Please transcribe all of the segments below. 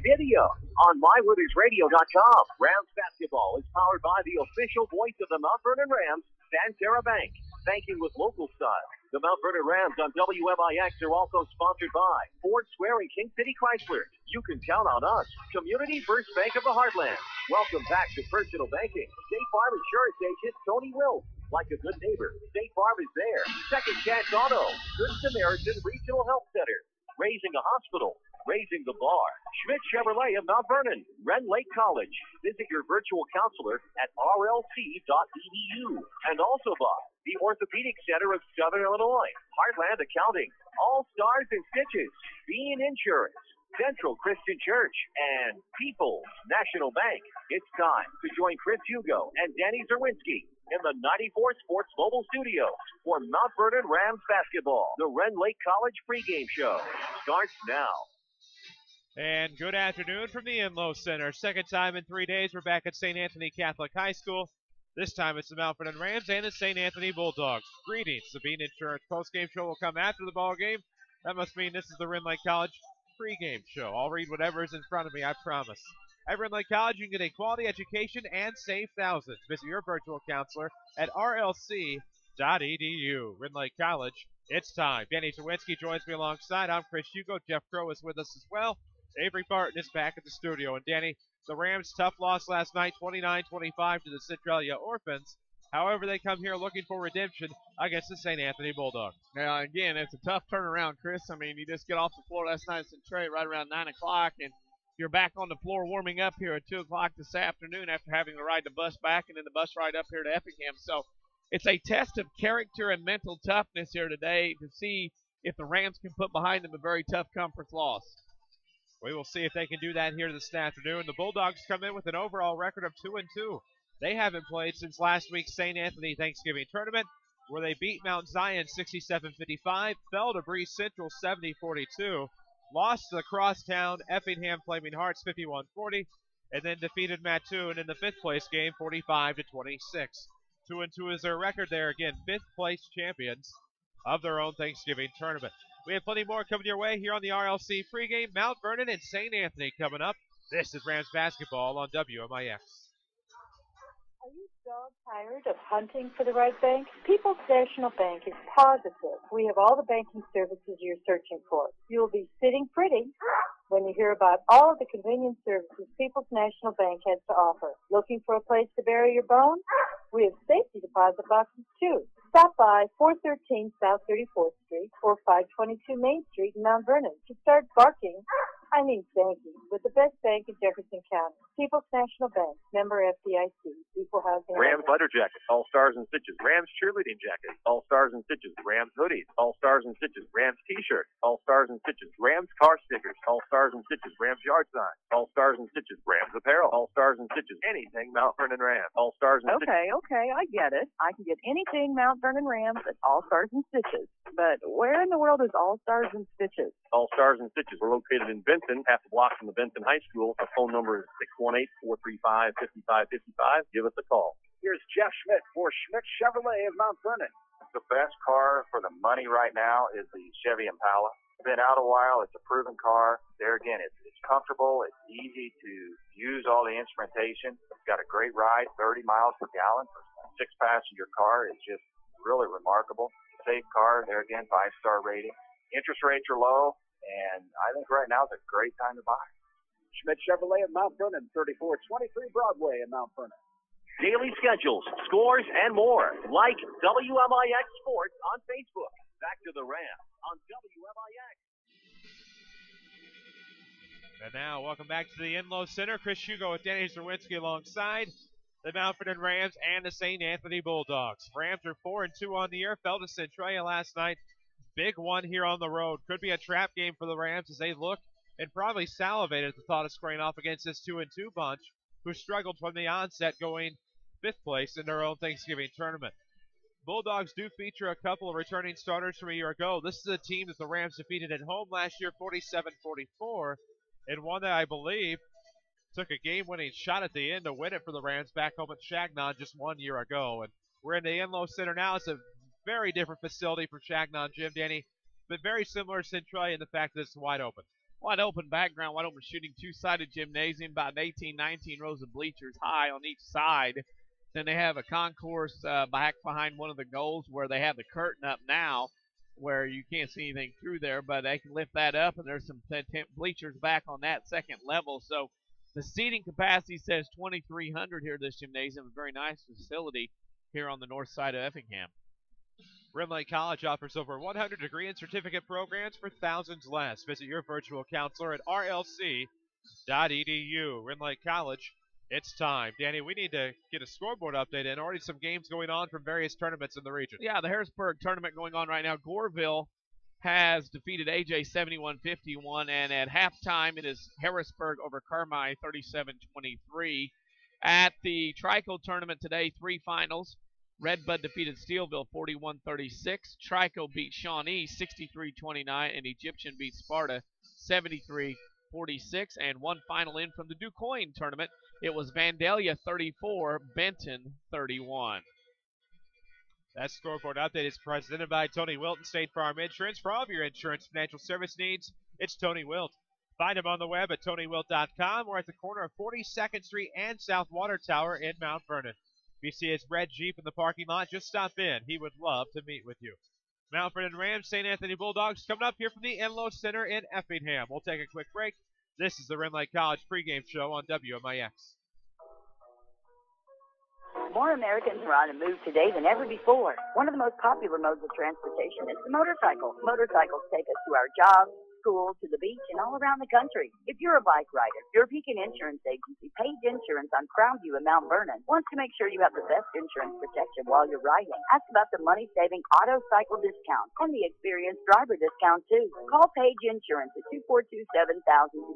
video on MyWithersRadio.com. Rams basketball is powered by the official voice of the Mount Vernon Rams, Santerra Bank. Banking with local style. The Mount Vernon Rams on WMIX are also sponsored by Ford Square and King City Chrysler. You can count on us. Community First Bank of the Heartland. Welcome back to personal banking. State Farm Insurance Agent Tony Wills. Like a good neighbor, State Farm is there. Second Chance Auto. Good Samaritan Regional Health Center. Raising a hospital. Raising the bar. Schmidt Chevrolet of Mount Vernon. Ren Lake College. Visit your virtual counselor at rlc.edu. And also by the Orthopedic Center of Southern Illinois. Heartland Accounting. All Stars and Stitches. Bean Insurance. Central Christian Church. And People's National Bank. It's time to join Chris Hugo and Danny Czerwinski in the 94 Sports Mobile Studios for Mount Vernon Rams basketball. The Ren Lake College pregame show starts now. And good afternoon from the Enlow Center. Second time in 3 days, we're back at St. Anthony Catholic High School. This time it's the Mount Vernon Rams and the St. Anthony Bulldogs. Greetings. The Bean Insurance postgame show will come after the ball game. That must mean this is the Ren Lake College pregame show. I'll read whatever is in front of me, I promise. At Ren Lake College, you can get a quality education and save thousands. Visit your virtual counselor at rlc.edu. Ren Lake College, it's time. Danny Czerwinski joins me alongside. I'm Chris Hugo. Jeff Crow is with us as well. Avery Barton is back at the studio. And Danny, the Rams' tough loss last night, 29-25 to the Centralia Orphans. However, they come here looking for redemption against the St. Anthony Bulldogs. Now, again, it's a tough turnaround, Chris. I mean, you just get off the floor last night at Centralia right around 9 o'clock, and you're back on the floor warming up here at 2 o'clock this afternoon after having to ride the bus back and then the bus ride up here to Effingham. So it's a test of character and mental toughness here today to see if the Rams can put behind them a very tough conference loss. We will see if they can do that here this afternoon. The Bulldogs come in with an overall record of 2-2. They haven't played since last week's St. Anthony Thanksgiving tournament, where they beat Mount Zion 67-55, fell to Breeze Central 70-42, lost to the crosstown Effingham Flaming Hearts 51-40, and then defeated Mattoon in the fifth place game 45-26. 2-2 is their record there. Again, fifth place champions of their own Thanksgiving tournament. We have plenty more coming your way here on the RLC pregame. Mount Vernon and St. Anthony coming up. This is Rams basketball on WMIX. Are you so tired of hunting for the right bank? People's National Bank is positive. We have all the banking services you're searching for. You'll be sitting pretty when you hear about all of the convenient services People's National Bank has to offer. Looking for a place to bury your bones? We have safety deposit boxes, too. Stop by 413 South 34th Street or 522 Main Street in Mount Vernon to start banking with the best bank in Jefferson County. People's National Bank, member FDIC, equal housing. Rams leather jackets, all stars and stitches. Rams cheerleading jackets, all stars and stitches. Rams hoodies, all stars and stitches. Rams t-shirts, all stars and stitches. Rams car stickers, all stars and stitches. Rams yard signs, all stars and stitches. Rams apparel, all stars and stitches. Anything Mount Vernon Rams, all stars and stitches. Okay, I get it. I can get anything Mount Vernon Rams at All Stars and Stitches. But where in the world is All Stars and Stitches? All Stars and Stitches. We're located in Benton, half a block from the Benton High School. Our phone number is 618-435-5555. Give us a call. Here's Jeff Schmidt for Schmidt Chevrolet of Mount Vernon. The best car for the money right now is the Chevy Impala. It's been out a while. It's a proven car. There again, it's comfortable. It's easy to use all the instrumentation. It's got a great ride, 30 miles per gallon. A six-passenger car is just really remarkable. Safe car. There again, 5-star rating. Interest rates are low, and I think right now is a great time to buy. Schmidt Chevrolet of Mount Vernon, 3423 Broadway in Mount Vernon. Daily schedules, scores, and more. Like WMIX Sports on Facebook. Back to the Rams on WMIX. And now, welcome back to the Enlow Center. Chris Hugo with Danny Czerwinski alongside the Mount Vernon Rams and the St. Anthony Bulldogs. Rams are 4-2 on the year. Fell to Centralia last night. Big one here on the road. Could be a trap game for the Rams as they look and probably salivated at the thought of squaring off against this 2-2 bunch who struggled from the onset, going fifth place in their own Thanksgiving tournament. Bulldogs do feature a couple of returning starters from a year ago. This is a team that the Rams defeated at home last year 47-44, and one that I believe took a game-winning shot at the end to win it for the Rams back home at Chagnon just 1 year ago. And we're in the Enlow Center now. It's a very different facility for Chagnon Gym, Danny, but very similar to Centralia in the fact that it's wide open. wide open background, wide open shooting, two-sided gymnasium, about 18, 19 rows of bleachers high on each side. Then they have a concourse back behind one of the goals where they have the curtain up now where you can't see anything through there, but they can lift that up, and there's some bleachers back on that second level. So the seating capacity says 2,300 here at this gymnasium, a very nice facility here on the north side of Effingham. Rimlake College offers over 100 degree and certificate programs for thousands less. Visit your virtual counselor at rlc.edu. Rimlake College, it's time. Danny, we need to get a scoreboard update and already some games going on from various tournaments in the region. Yeah, the Harrisburg tournament going on right now. Goreville has defeated AJ 71-51, and at halftime it is Harrisburg over Carmi 37-23. At the Trico tournament today, 3 finals. Redbud defeated Steelville 41-36. Trico beat Shawnee 63-29, and Egyptian beat Sparta 73-46. And one final in from the DuQuoin tournament. It was Vandalia 34, Benton 31. That scoreboard update is presented by Tony Wilton State Farm Insurance. For all of your insurance financial service needs, it's Tony Wilt. Find him on the web at TonyWilt.com or at the corner of 42nd Street and South Water Tower in Mount Vernon. If you see his red Jeep in the parking lot, just stop in. He would love to meet with you. Mount Vernon Rams, St. Anthony Bulldogs coming up here from the Enlow Center in Effingham. We'll take a quick break. This is the Rimlake College pregame show on WMIX. More Americans are on the move today than ever before. One of the most popular modes of transportation is the motorcycle. Motorcycles take us to our jobs, school, to the beach, and all around the country. If you're a bike rider, your Beacon Insurance Agency, Page Insurance on Crownview in Mount Vernon, wants to make sure you have the best insurance protection while you're riding. Ask about the money-saving auto cycle discount and the experienced driver discount, too. Call Page Insurance at 242-7000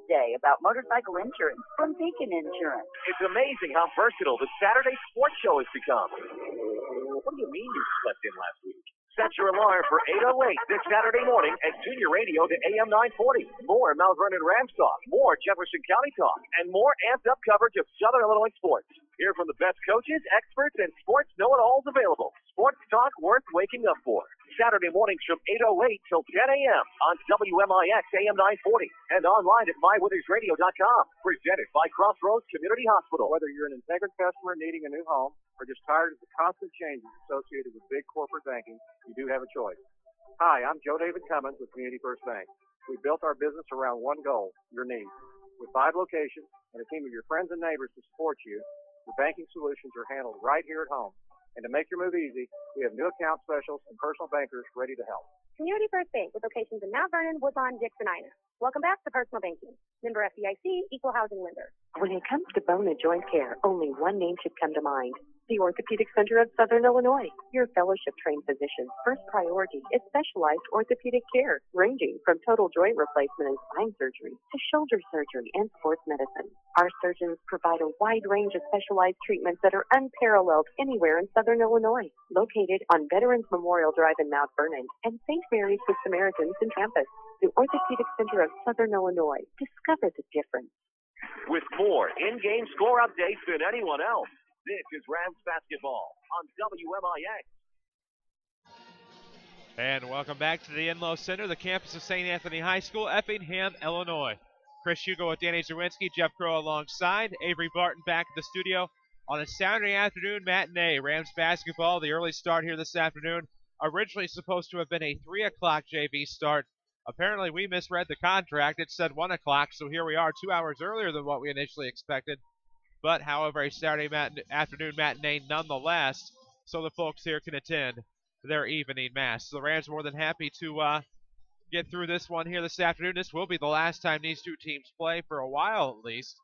today about motorcycle insurance from Beacon Insurance. It's amazing how versatile the Saturday sports show has become. What do you mean you slept in last week? Set your alarm for 8:08 this Saturday morning and tune your radio to AM 940. More Mount Vernon Rams talk, more Jefferson County talk, and more amped-up coverage of Southern Illinois sports. Hear from the best coaches, experts, and sports know-it-alls available. Sports talk worth waking up for. Saturday mornings from 8:08 till 10 a.m. on WMIX AM 940 and online at mywithersradio.com. Presented by Crossroads Community Hospital. Whether you're an Integrity customer needing a new home or just tired of the constant changes associated with big corporate banking, you do have a choice. Hi, I'm Joe David Cummins with Community First Bank. We built our business around one goal, your needs. With 5 locations and a team of your friends and neighbors to support you, your banking solutions are handled right here at home. And to make your move easy, we have new account specialists and personal bankers ready to help. Community First Bank with locations in Mount Vernon, Woodlawn, Dixon, Ina. Welcome back to Personal Banking. Member FDIC, Equal Housing Lender. When it comes to bone and joint care, only one name should come to mind. The Orthopedic Center of Southern Illinois. Your fellowship-trained physician's first priority is specialized orthopedic care, ranging from total joint replacement and spine surgery to shoulder surgery and sports medicine. Our surgeons provide a wide range of specialized treatments that are unparalleled anywhere in Southern Illinois. Located on Veterans Memorial Drive in Mount Vernon and St. Mary's Good Samaritans in Campus, the Orthopedic Center of Southern Illinois. Discover the difference. With more in-game score updates than anyone else, this is Rams basketball on WMIX. And welcome back to the Enlow Center, the campus of St. Anthony High School, Effingham, Illinois. Chris Hugo with Danny Czerwinski, Jeff Crow alongside, Avery Barton back at the studio on a Saturday afternoon matinee. Rams basketball, the early start here this afternoon, originally supposed to have been a 3 o'clock JV start. Apparently we misread the contract. It said 1 o'clock, so here we are 2 hours earlier than what we initially expected. But, however, a Saturday afternoon matinee nonetheless, so the folks here can attend their evening mass. So the Rams more than happy to get through this one here this afternoon. This will be the last time these two teams play for a while at least,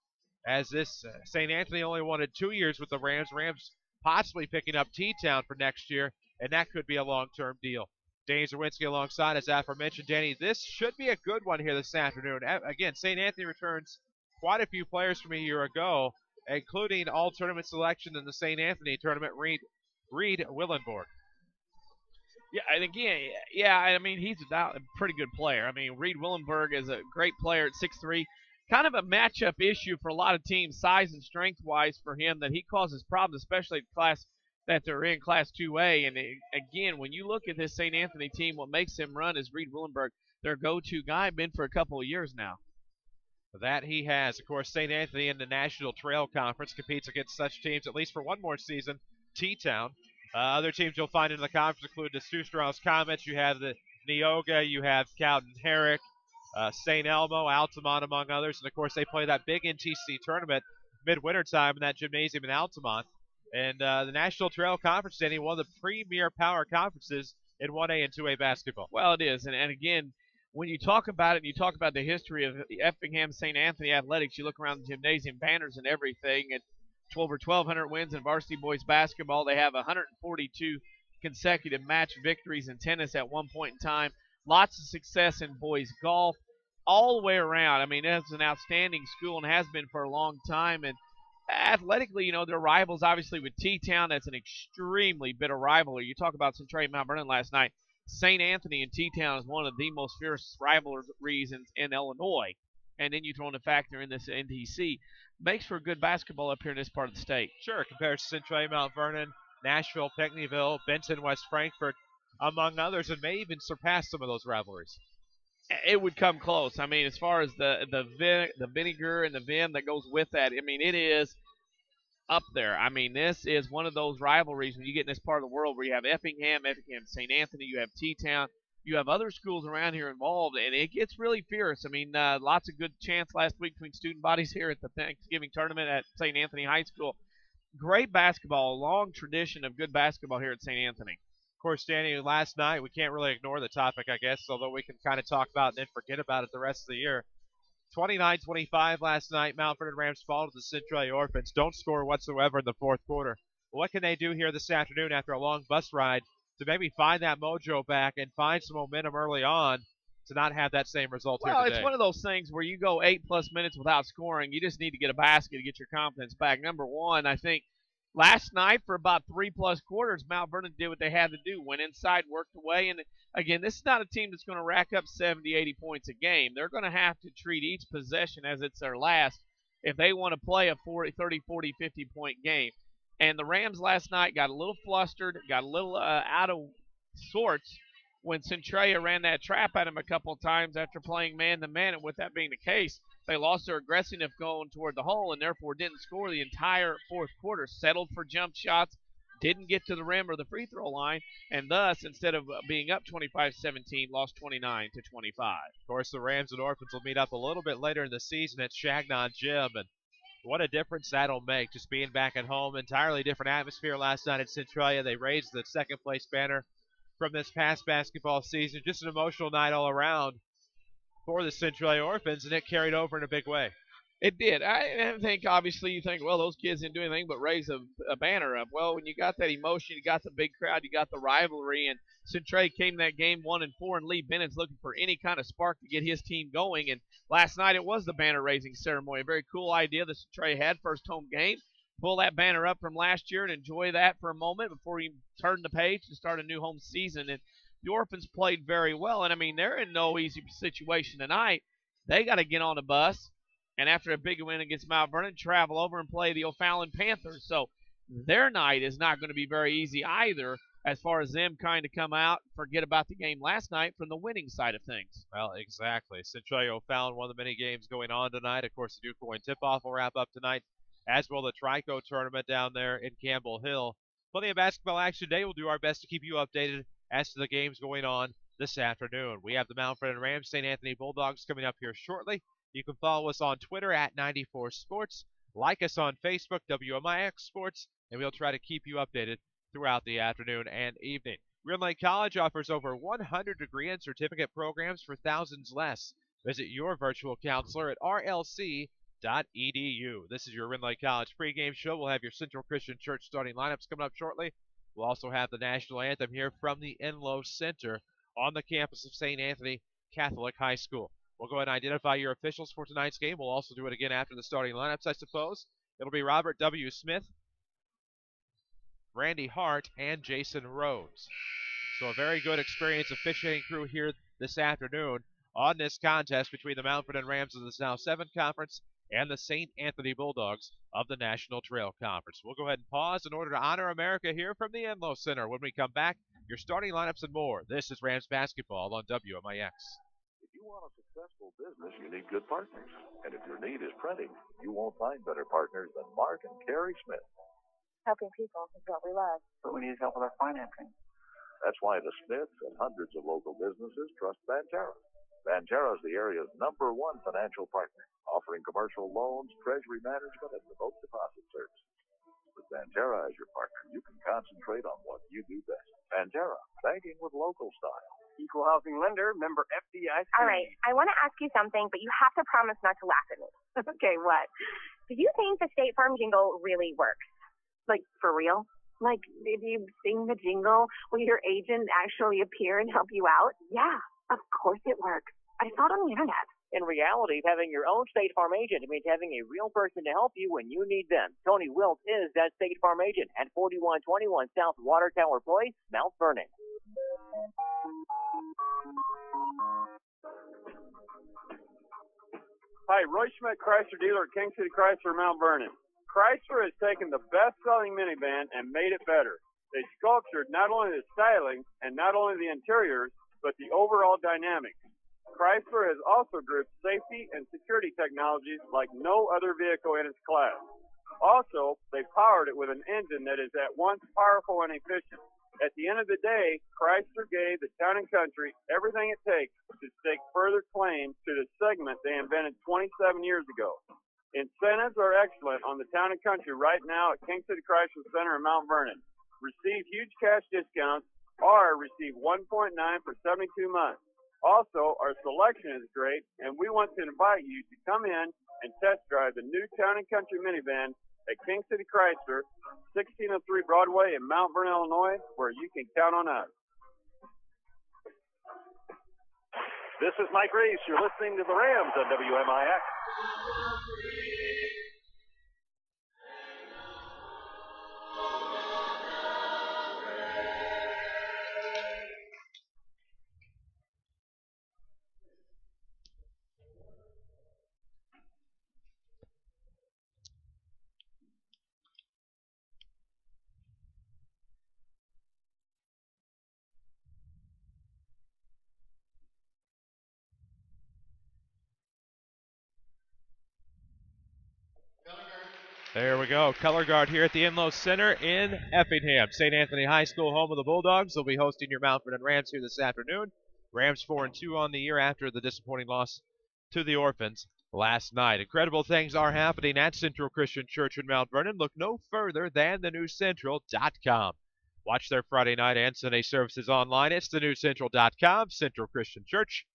as this St. Anthony only wanted 2 years with the Rams. Rams possibly picking up T-Town for next year, and that could be a long-term deal. Danny Czerwinski alongside, as aforementioned. Danny, this should be a good one here this afternoon. Again, St. Anthony returns quite a few players from a year ago, including all tournament selection in the St. Anthony tournament, Reed Willenborg. Yeah, and again, yeah, I mean, he's a pretty good player. I mean, Reed Willenborg is a great player at 6'3". Kind of a matchup issue for a lot of teams, size and strength-wise for him, that he causes problems, especially in class that they're in, Class 2A. And again, when you look at this St. Anthony team, what makes him run is Reed Willenborg, their go-to guy, been for a couple of years now. That he has. Of course, St. Anthony in the National Trail Conference competes against such teams at least for one more season. T-Town. Other teams you'll find in the conference include the Sioux Strauss Comets. You have the Neoga. You have Cowden Herrick, St. Elmo, Altamont, among others. And, of course, they play that big NTC tournament midwinter time in that gymnasium in Altamont. And the National Trail Conference, Danny, one of the premier power conferences in 1A and 2A basketball. Well, it is. And again, when you talk about it and you talk about the history of Effingham St. Anthony athletics, you look around the gymnasium banners and everything, and 1,200 wins in varsity boys basketball. They have 142 consecutive match victories in tennis at one point in time. Lots of success in boys golf all the way around. I mean, it's an outstanding school and has been for a long time. And athletically, their rivals obviously with T-Town. That's an extremely bitter rivalry. You talk about Centralia Mount Vernon last night. St. Anthony and T-Town is one of the most fierce rivalries in Illinois. And then you throw in a factor in this NTC. Makes for good basketball up here in this part of the state. Sure, compared to Centralia Mount Vernon, Nashville, Pinckneyville, Benton, West Frankfort, among others, and may even surpass some of those rivalries. It would come close. I mean, as far as the vinegar and the vim that goes with that, I mean, it is up there. I mean, this is one of those rivalries when you get in this part of the world where you have Effingham, St. Anthony, you have T-Town, you have other schools around here involved, and it gets really fierce. I mean, lots of good chance last week between student bodies here at the Thanksgiving tournament at St. Anthony High School. Great basketball, long tradition of good basketball here at St. Anthony. Of course, Danny, last night, we can't really ignore the topic, I guess, although we can kind of talk about it and then forget about it the rest of the year. 29-25 last night. Mount Vernon Rams fall to the Centralia Orphans. Don't score whatsoever in the fourth quarter. What can they do here this afternoon after a long bus ride to maybe find that mojo back and find some momentum early on to not have that same result here today? Well, it's one of those things where you go 8+ minutes without scoring. You just need to get a basket to get your confidence back. Number one, I think last night for about 3+ quarters, Mount Vernon did what they had to do. Went inside, worked away, and again, this is not a team that's going to rack up 70, 80 points a game. They're going to have to treat each possession as it's their last if they want to play a 30, 40, 50-point game. And the Rams last night got a little flustered, got a little out of sorts when Centralia ran that trap at him a couple of times after playing man-to-man. And with that being the case, they lost their aggressiveness going toward the hole and therefore didn't score the entire fourth quarter, settled for jump shots, didn't get to the rim or the free throw line, and thus, instead of being up 25-17, lost 29-25. Of course, the Rams and Orphans will meet up a little bit later in the season at Shagnon Gym, and what a difference that'll make, just being back at home. Entirely different atmosphere last night at Centralia. They raised the second-place banner from this past basketball season. Just an emotional night all around for the Centralia Orphans, and it carried over in a big way. It did. I think, obviously, you think, well, those kids didn't do anything but raise a banner up. Well, when you got that emotion, you got the big crowd, you got the rivalry, and Centralia came that game 1-4, and Lee Bennett's looking for any kind of spark to get his team going. And last night it was the banner-raising ceremony. A very cool idea that Centralia had, first home game. Pull that banner up from last year and enjoy that for a moment before you turn the page and start a new home season. And the Orphans played very well. And, I mean, they're in no easy situation tonight. They got to get on the bus, and after a big win against Mount Vernon, travel over and play the O'Fallon Panthers. So their night is not going to be very easy either, as far as them kind of come out and forget about the game last night from the winning side of things. Well, exactly. Centralia O'Fallon, one of the many games going on tonight. Of course, the Duke Coin tip-off will wrap up tonight, as will the Trico tournament down there in Campbell Hill. Plenty of basketball action today. We'll do our best to keep you updated as to the games going on this afternoon. We have the Mount Vernon Rams, St. Anthony Bulldogs coming up here shortly. You can follow us on Twitter at 94 Sports. Like us on Facebook, WMIX Sports, and we'll try to keep you updated throughout the afternoon and evening. Real Lake College offers over 100 degree and certificate programs for thousands less. Visit your virtual counselor at rlc.edu. This is your Real Lake College pregame show. We'll have your Central Christian Church starting lineups coming up shortly. We'll also have the national anthem here from the Enlow Center on the campus of St. Anthony Catholic High School. We'll go ahead and identify your officials for tonight's game. We'll also do it again after the starting lineups, I suppose. It'll be Robert W. Smith, Randy Hart, and Jason Rhodes. So a very good experienced officiating crew here this afternoon on this contest between the Mount Vernon Rams of the South 7 Conference and the St. Anthony Bulldogs of the National Trail Conference. We'll go ahead and pause in order to honor America here from the Enlow Center. When we come back, your starting lineups and more. This is Rams basketball on WMIX. If you want a successful business, you need good partners. And if your need is printing, you won't find better partners than Mark and Carrie Smith. Helping people is what we love. But we need help with our financing. That's why the Smiths and hundreds of local businesses trust Banterra. Banterra is the area's #1 financial partner, offering commercial loans, treasury management, and remote deposit services. With Banterra as your partner, you can concentrate on what you do best. Banterra, banking with local style. Equal housing lender, member FDIC. All right, I want to ask you something, but you have to promise not to laugh at me. Okay, what? Do you think the State Farm jingle really works? Like, for real? Like, did you sing the jingle? Will your agent actually appear and help you out? Yeah, of course it works. I saw it on the internet. In reality, having your own State Farm agent means having a real person to help you when you need them. Tony Wilt is that State Farm agent at 4121 South Water Tower Place, Mount Vernon. Hi, Roy Schmidt Chrysler dealer at King City Chrysler, Mount Vernon. Chrysler has taken the best-selling minivan and made it better. They sculptured not only the styling and not only the interiors, but the overall dynamics. Chrysler has also grouped safety and security technologies like no other vehicle in its class. Also, they powered it with an engine that is at once powerful and efficient. At the end of the day, Chrysler gave the town and country everything it takes to stake further claim to the segment they invented 27 years ago. Incentives are excellent on the town and country right now at King City Chrysler Center in Mount Vernon. Receive huge cash discounts or receive 1.9 for 72 months. Also, our selection is great, and we want to invite you to come in and test drive the new Town and Country minivan at King City Chrysler, 1603 Broadway in Mount Vernon, Illinois, where you can count on us. This is Mike Reese. You're listening to the Rams on WMIX. There we go. Color guard here at the Enlow Center in Effingham. St. Anthony High School, home of the Bulldogs. They'll be hosting your Mount Vernon Rams here this afternoon. Rams 4-2 on the year after the disappointing loss to the Orphans last night. Incredible things are happening at Central Christian Church in Mount Vernon. Look no further than thenewcentral.com. Watch their Friday night and Sunday services online. It's thenewcentral.com. Central Christian Church.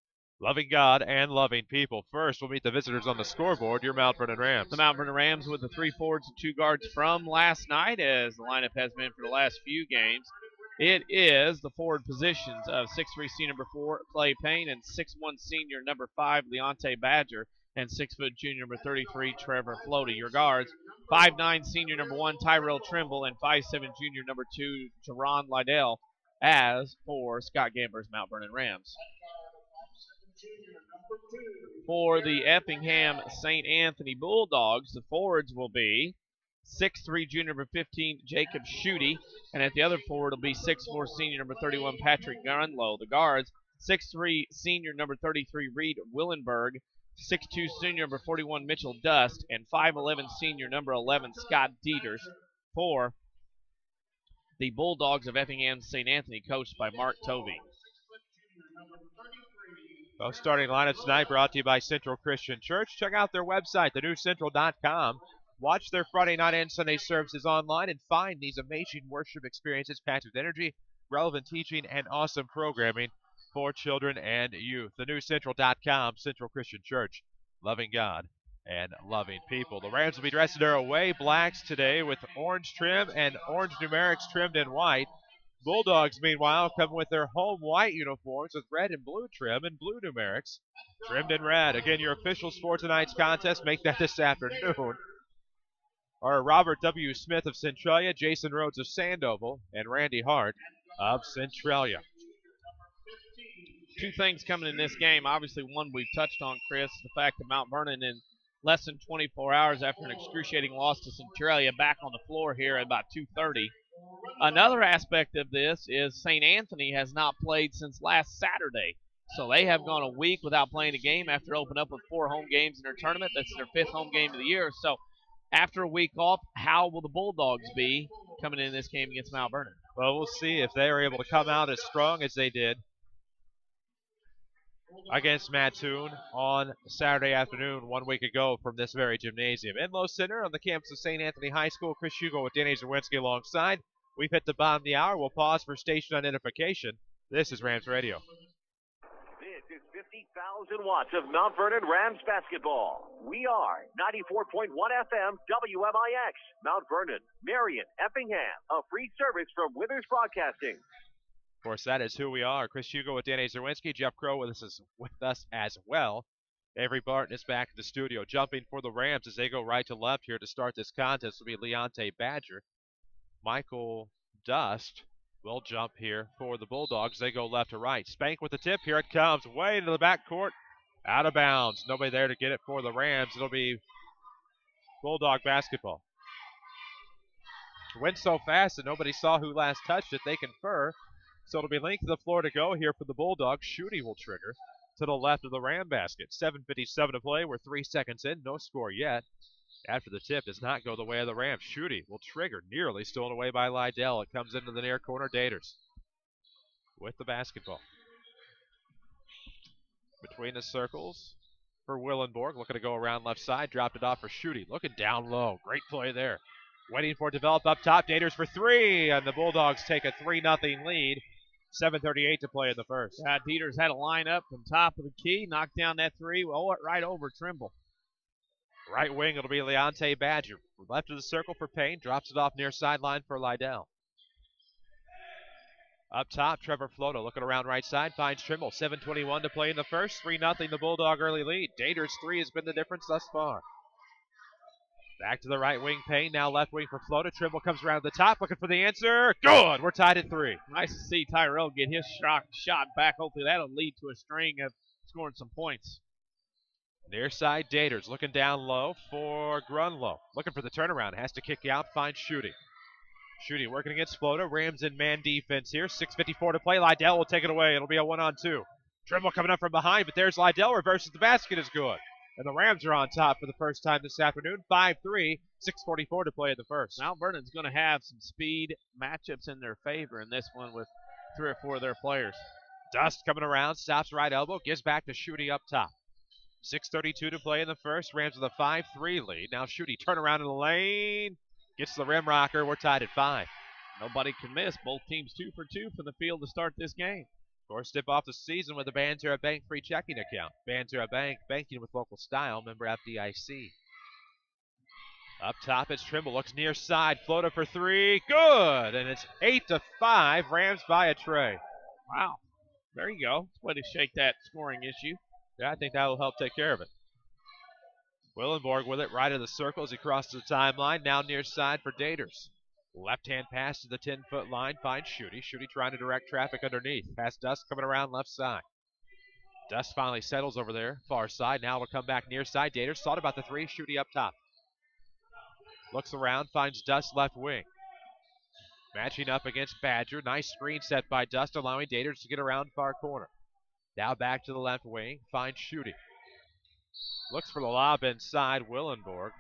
Loving God and loving people. First, we'll meet the visitors on the scoreboard, your Mount Vernon Rams. The Mount Vernon Rams with the 3 forwards and 2 guards from last night, as the lineup has been for the last few games. It is the forward positions of 6'3" senior number 4, Clay Payne, and 6'1" senior number 5, Leonte Badger, and 6' junior number 33, Trevor Floaty. Your guards, 5'9" senior number 1, Tyrell Trimble, and 5'7" junior number 2, Jerron Lydell, as for Scott Gamber's Mount Vernon Rams. For the Effingham St. Anthony Bulldogs, the forwards will be 6'3" junior number 15, Jacob Schutte, and at the other forward will be 6'4" senior number 31, Patrick Enlow. The guards, 6'3" senior number 33, Reed Willenberg, 6'2" senior number 41, Mitchell Dust, and 5'11" senior number 11, Scott Dieters, for the Bulldogs of Effingham St. Anthony, coached by Mark Tovey. Both starting lineups tonight brought to you by Central Christian Church. Check out their website, thenewcentral.com. Watch their Friday night and Sunday services online and find these amazing worship experiences packed with energy, relevant teaching, and awesome programming for children and youth. Thenewcentral.com, Central Christian Church, loving God and loving people. The Rams will be dressed in their away blacks today with orange trim and orange numerics trimmed in white. Bulldogs, meanwhile, come with their home white uniforms with red and blue trim and blue numerics trimmed in red. Again, your officials for tonight's contest, make that this afternoon, are Robert W. Smith of Centralia, Jason Rhodes of Sandoval, and Randy Hart of Centralia. 2 things coming in this game. Obviously, one we've touched on, Chris, the fact that Mount Vernon, in less than 24 hours after an excruciating loss to Centralia, back on the floor here at about 2:30. Another aspect of this is St. Anthony has not played since last Saturday. So they have gone a week without playing a game after opening up with 4 home games in their tournament. That's their 5th home game of the year. So after a week off, how will the Bulldogs be coming in this game against Mount Vernon? Well, we'll see if they are able to come out as strong as they did against Mattoon on Saturday afternoon 1 week ago from this very gymnasium. Enlow Center on the campus of St. Anthony High School. Chris Hugo with Danny Czerwinski alongside. We've hit the bottom of the hour. We'll pause for station identification. This is Rams Radio. This is 50,000 watts of Mount Vernon Rams basketball. We are 94.1 FM WMIX, Mount Vernon, Marion, Effingham, a free service from Withers Broadcasting. Of course, that is who we are. Chris Hugo with Danny Czerwinski. Jeff Crow with us as well. Avery Barton is back in the studio. Jumping for the Rams as they go right to left here to start this contest will be Leonte Badger. Michael Dust will jump here for the Bulldogs. They go left to right. Spank with the tip. Here it comes. Way into the backcourt. Out of bounds. Nobody there to get it for the Rams. It'll be Bulldog basketball. Went so fast that nobody saw who last touched it. They confer. So it'll be length of the floor to go here for the Bulldogs. Schutte will trigger to the left of the Ram basket. 7:57 to play. We're 3 seconds in. No score yet. After the tip does not go the way of the Rams. Schutte will trigger. Nearly stolen away by Lydell. It comes into the near corner. Daters with the basketball. Between the circles for Willenborg. Looking to go around left side. Dropped it off for Schutte. Looking down low. Great play there. Waiting for it to develop up top. Daters for 3. And the Bulldogs take a 3-0 lead. 7:38 to play in the first. Dieters had a line up from top of the key, knocked down that 3, well, right over Trimble. Right wing, it'll be Leonte Badger. Left of the circle for Payne, drops it off near sideline for Lydell. Up top, Trevor Floto looking around right side, finds Trimble. 7:21 to play in the first. 3-0 the Bulldog early lead. Daters' 3 has been the difference thus far. Back to the right wing, Payne. Now left wing for Floto. Trimble comes around the top, looking for the answer. Good! We're tied at 3. Nice to see Tyrell get his shot back. Hopefully that'll lead to a string of scoring some points. Near side, Daters looking down low for Grunlow. Looking for the turnaround. Has to kick out, finds Schutte. Schutte working against Floto. Rams in man defense here. 6:54 to play. Lydell will take it away. It'll be a 1-on-2. Trimble coming up from behind, but there's Lydell. Reverses the basket is good. And the Rams are on top for the first time this afternoon. 5-3, 6:44 to play in the first. Mount Vernon's going to have some speed matchups in their favor in this one with 3 or 4 of their players. Dust coming around, stops right elbow, gives back to Schutte up top. 6:32 to play in the first. Rams with a 5-3 lead. Now Schutte turn around in the lane. Gets the rim rocker. We're tied at 5. Nobody can miss. Both teams 2 for 2 from the field to start this game. First tip off the season with a Banterra Bank free checking account. Banterra Bank, banking with local style, member FDIC. Up top, it's Trimble. Looks near side. Floater for 3. Good! And it's 8-5. Rams by a tray. Wow. There you go. Way to shake that scoring issue. Yeah, I think that will help take care of it. Willenborg with it right of the circle as he crosses the timeline. Now near side for Daters. Left-hand pass to the 10-foot line. Finds Schutte. Schutte trying to direct traffic underneath. Pass Dust coming around left side. Dust finally settles over there. Far side. Now we'll come back near side. Daters thought about the 3. Schutte up top. Looks around. Finds Dust left wing. Matching up against Badger. Nice screen set by Dust, allowing Daters to get around far corner. Now back to the left wing. Finds Schutte. Looks for the lob inside. Willenborg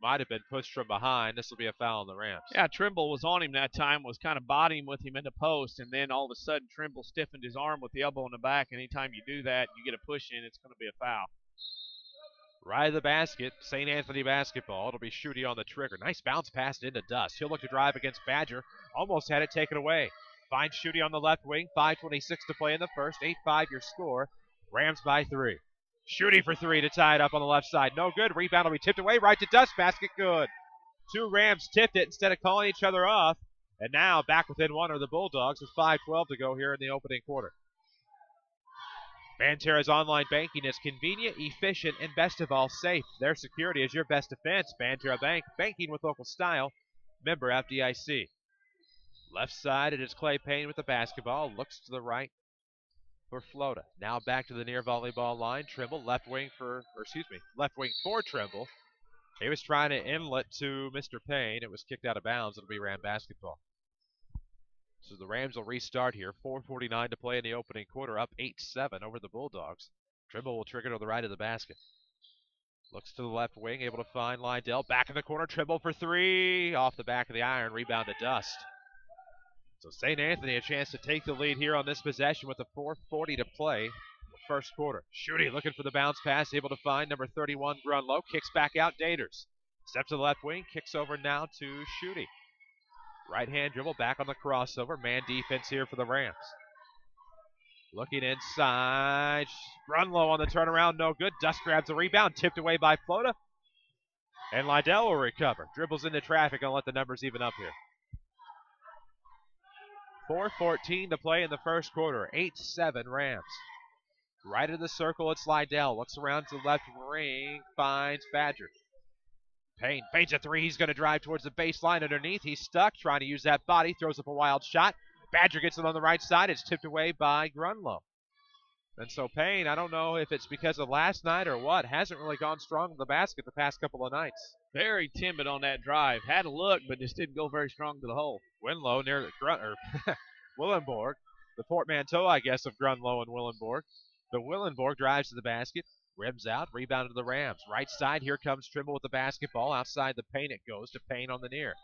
might have been pushed from behind. This will be a foul on the Rams. Yeah, Trimble was on him that time, was kind of bodying with him in the post, and then all of a sudden Trimble stiffened his arm with the elbow in the back. Anytime you do that, you get a push in, it's going to be a foul. Right of the basket, St. Anthony basketball. It'll be Schutte on the trigger. Nice bounce pass into Dust. He'll look to drive against Badger. Almost had it taken away. Finds Schutte on the left wing. 5:26 to play in the first. 8-5 your score. Rams by 3. Schutte for 3 to tie it up on the left side. No good. Rebound will be tipped away. Right to Dust. Basket good. 2 Rams tipped it instead of calling each other off. And now back within 1 are the Bulldogs with 5:12 to go here in the opening quarter. Banterra's online banking is convenient, efficient, and best of all, safe. Their security is your best defense. Banterra Bank, banking with local style. Member FDIC. Left side, it is Clay Payne with the basketball. Looks to the right for Flota. Now back to the near volleyball line. Trimble, left wing for Trimble. He was trying to inlet to Mr. Payne. It was kicked out of bounds. It'll be Ram basketball. So the Rams will restart here. 4:49 to play in the opening quarter, up 8-7 over the Bulldogs. Trimble will trigger to the right of the basket. Looks to the left wing, able to find Lydell. Back in the corner, Trimble for three. Off the back of the iron, rebound to Dust. So St. Anthony a chance to take the lead here on this possession with a 4:40 to play. First quarter. Schutte looking for the bounce pass, able to find number 31, Grunlow. Kicks back out, Daters. Steps to the left wing, kicks over now to Schutte. Right hand dribble, back on the crossover. Man defense here for the Rams. Looking inside. Grunlow on the turnaround, no good. Dust grabs the rebound, tipped away by Flota. And Lydell will recover. Dribbles into traffic and let the numbers even up here. 4:14 to play in the first quarter. 8-7 Rams. Right of the circle, it's Lydell. Looks around to the left wing, finds Badger. Payne fades a three. He's going to drive towards the baseline underneath. He's stuck, trying to use that body. Throws up a wild shot. Badger gets it on the right side. It's tipped away by Grunlow. And so Payne, I don't know if it's because of last night or what, hasn't really gone strong in the basket the past couple of nights. Very timid on that drive. Had a look, but just didn't go very strong to the hole. Winlow near the Willenborg, the portmanteau, I guess, of Grunlow and Willenborg. But Willenborg drives to the basket. Rims out, rebound to the Rams. Right side, here comes Trimble with the basketball. Outside the paint it goes to Payne on the near.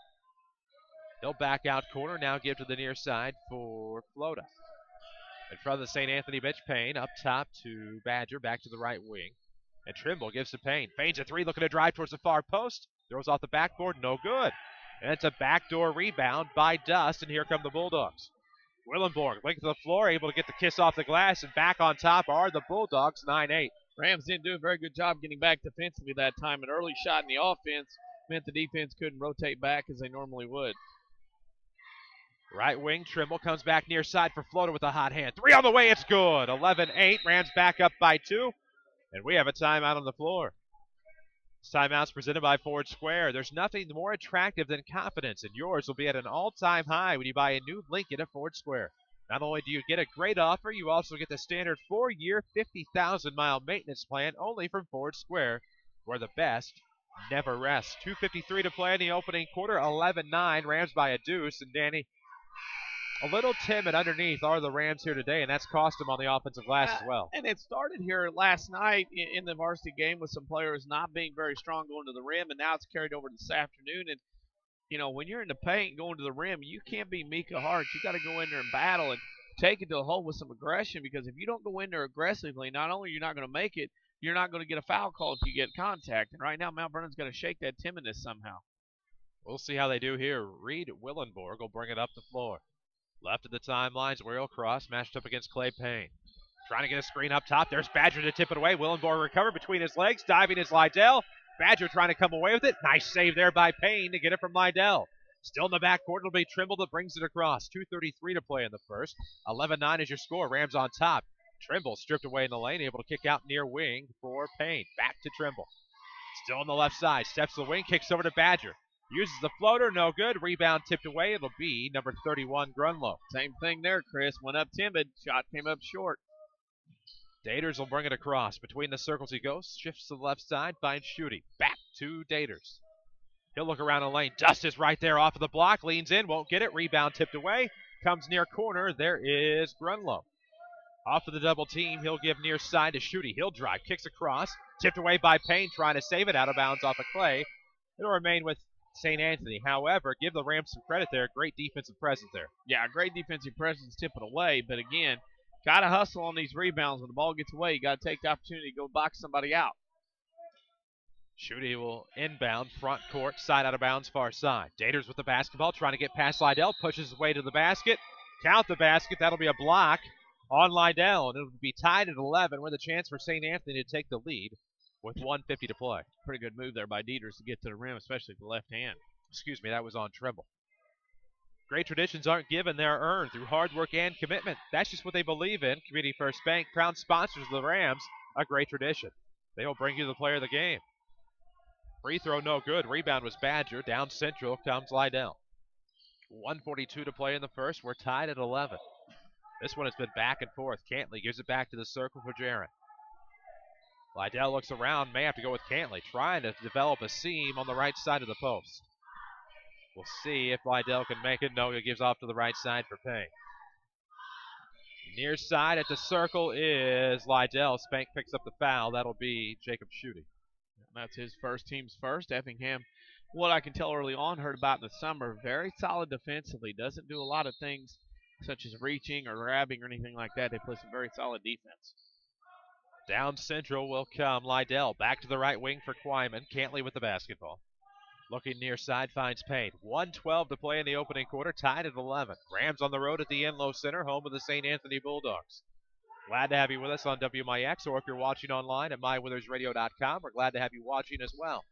He'll back out corner, now give to the near side for Flota. In front of the St. Anthony bench, Payne up top to Badger, back to the right wing. And Trimble gives to Payne. Payne's a three, looking to drive towards the far post. Throws off the backboard, no good. And it's a backdoor rebound by Dust, and here come the Bulldogs. Willenborg, length of the floor, able to get the kiss off the glass, and back on top are the Bulldogs, 9-8. Rams didn't do a very good job getting back defensively that time. An early shot in the offense meant the defense couldn't rotate back as they normally would. Right wing, Trimble comes back near side for Flota with a hot hand. Three on the way, it's good. 11-8, Rams back up by 2. And we have a timeout on the floor. This timeout's presented by Ford Square. There's nothing more attractive than confidence, and yours will be at an all-time high when you buy a new Lincoln at Ford Square. Not only do you get a great offer, you also get the standard 4-year, 50,000-mile maintenance plan only from Ford Square, where the best never rests. 2:53 to play in the opening quarter, 11-9, Rams by a deuce. And Danny, a little timid underneath are the Rams here today, and that's cost them on the offensive glass as well. And it started here last night in the varsity game with some players not being very strong going to the rim, and now it's carried over this afternoon. And, you know, when you're in the paint going to the rim, you can't be Mika Hart. You got to go in there and battle and take it to the hole with some aggression, because if you don't go in there aggressively, not only are you not going to make it, you're not going to get a foul call if you get contact. And right now, Mount Vernon's got to shake that timidness somehow. We'll see how they do here. Reed Willenborg will bring it up the floor. Left of the timelines, aerial cross, matched up against Clay Payne. Trying to get a screen up top. There's Badger to tip it away. Willenborg recovered between his legs. Diving is Lydell. Badger trying to come away with it. Nice save there by Payne to get it from Lydell. Still in the backcourt, it'll be Trimble that brings it across. 2:33 to play in the first. 11-9 is your score. Rams on top. Trimble stripped away in the lane, able to kick out near wing for Payne. Back to Trimble. Still on the left side. Steps to the wing, kicks over to Badger. Uses the floater, no good. Rebound tipped away. It'll be number 31, Grunlow. Same thing there, Chris. Went up timid. Shot came up short. Daters will bring it across. Between the circles he goes. Shifts to the left side. Finds Schutte. Back to Daters. He'll look around the lane. Dust is right there off of the block. Leans in. Won't get it. Rebound tipped away. Comes near corner. There is Grunlow. Off of the double team. He'll give near side to Schutte. He'll drive. Kicks across. Tipped away by Payne. Trying to save it. Out of bounds off of Clay. It'll remain with St. Anthony. However, give the Rams some credit there. Great defensive presence there. Yeah, great defensive presence, tip it away. But again, got to hustle on these rebounds. When the ball gets away, you got to take the opportunity to go box somebody out. Schutte will inbound, front court, side out of bounds, far side. Daters with the basketball, trying to get past Lydell, pushes his way to the basket. Count the basket. That'll be a block on Lydell, and it'll be tied at 11 with a chance for St. Anthony to take the lead with 1:50 to play. Pretty good move there by Dieters to get to the rim, especially with the left hand. Excuse me, that was on Trimble. Great traditions aren't given, they're earned through hard work and commitment. That's just what they believe in. Community First Bank, proud sponsors of the Rams, a great tradition. They will bring you the player of the game. Free throw no good. Rebound was Badger. Down central comes Lydell. 1:42 to play in the first. We're tied at 11. This one has been back and forth. Cantley gives it back to the circle for Jarrett. Lydell looks around, may have to go with Cantley, trying to develop a seam on the right side of the post. We'll see if Lydell can make it. No, he gives off to the right side for Payne. Near side at the circle is Lydell. Spank picks up the foul. That'll be Jacob Schutte. That's his first, team's first. Effingham, what I can tell early on, heard about in the summer, very solid defensively. Doesn't do a lot of things such as reaching or grabbing or anything like that. They play some very solid defense. Down central will come Lydell. Back to the right wing for Kwyman. Cantley with the basketball. Looking near side, finds Payne. 1:12 to play in the opening quarter, tied at 11. Rams on the road at the Enlow Center, home of the St. Anthony Bulldogs. Glad to have you with us on WMIX, or if you're watching online at mywithersradio.com, we're glad to have you watching as well.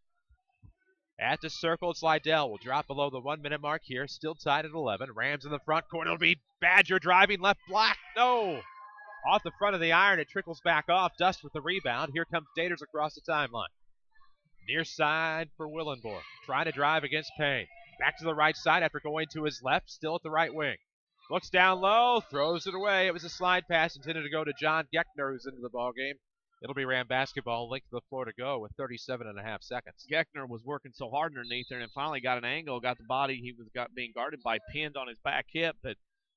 At the circle, it's Lydell. Will drop below the 1 minute mark here, still tied at 11. Rams in the front court. It'll be Badger driving left block. No! Off the front of the iron, it trickles back off. Dust with the rebound. Here comes Daters across the timeline. Near side for Willenborg. Trying to drive against Payne. Back to the right side after going to his left. Still at the right wing. Looks down low. Throws it away. It was a slide pass intended to go to John Geckner, who's into the ballgame. It'll be Ram basketball. Linked to the floor to go with 37.5 seconds. Geckner was working so hard underneath there and finally got an angle. Got the body. He was being guarded by, pinned on his back hip, but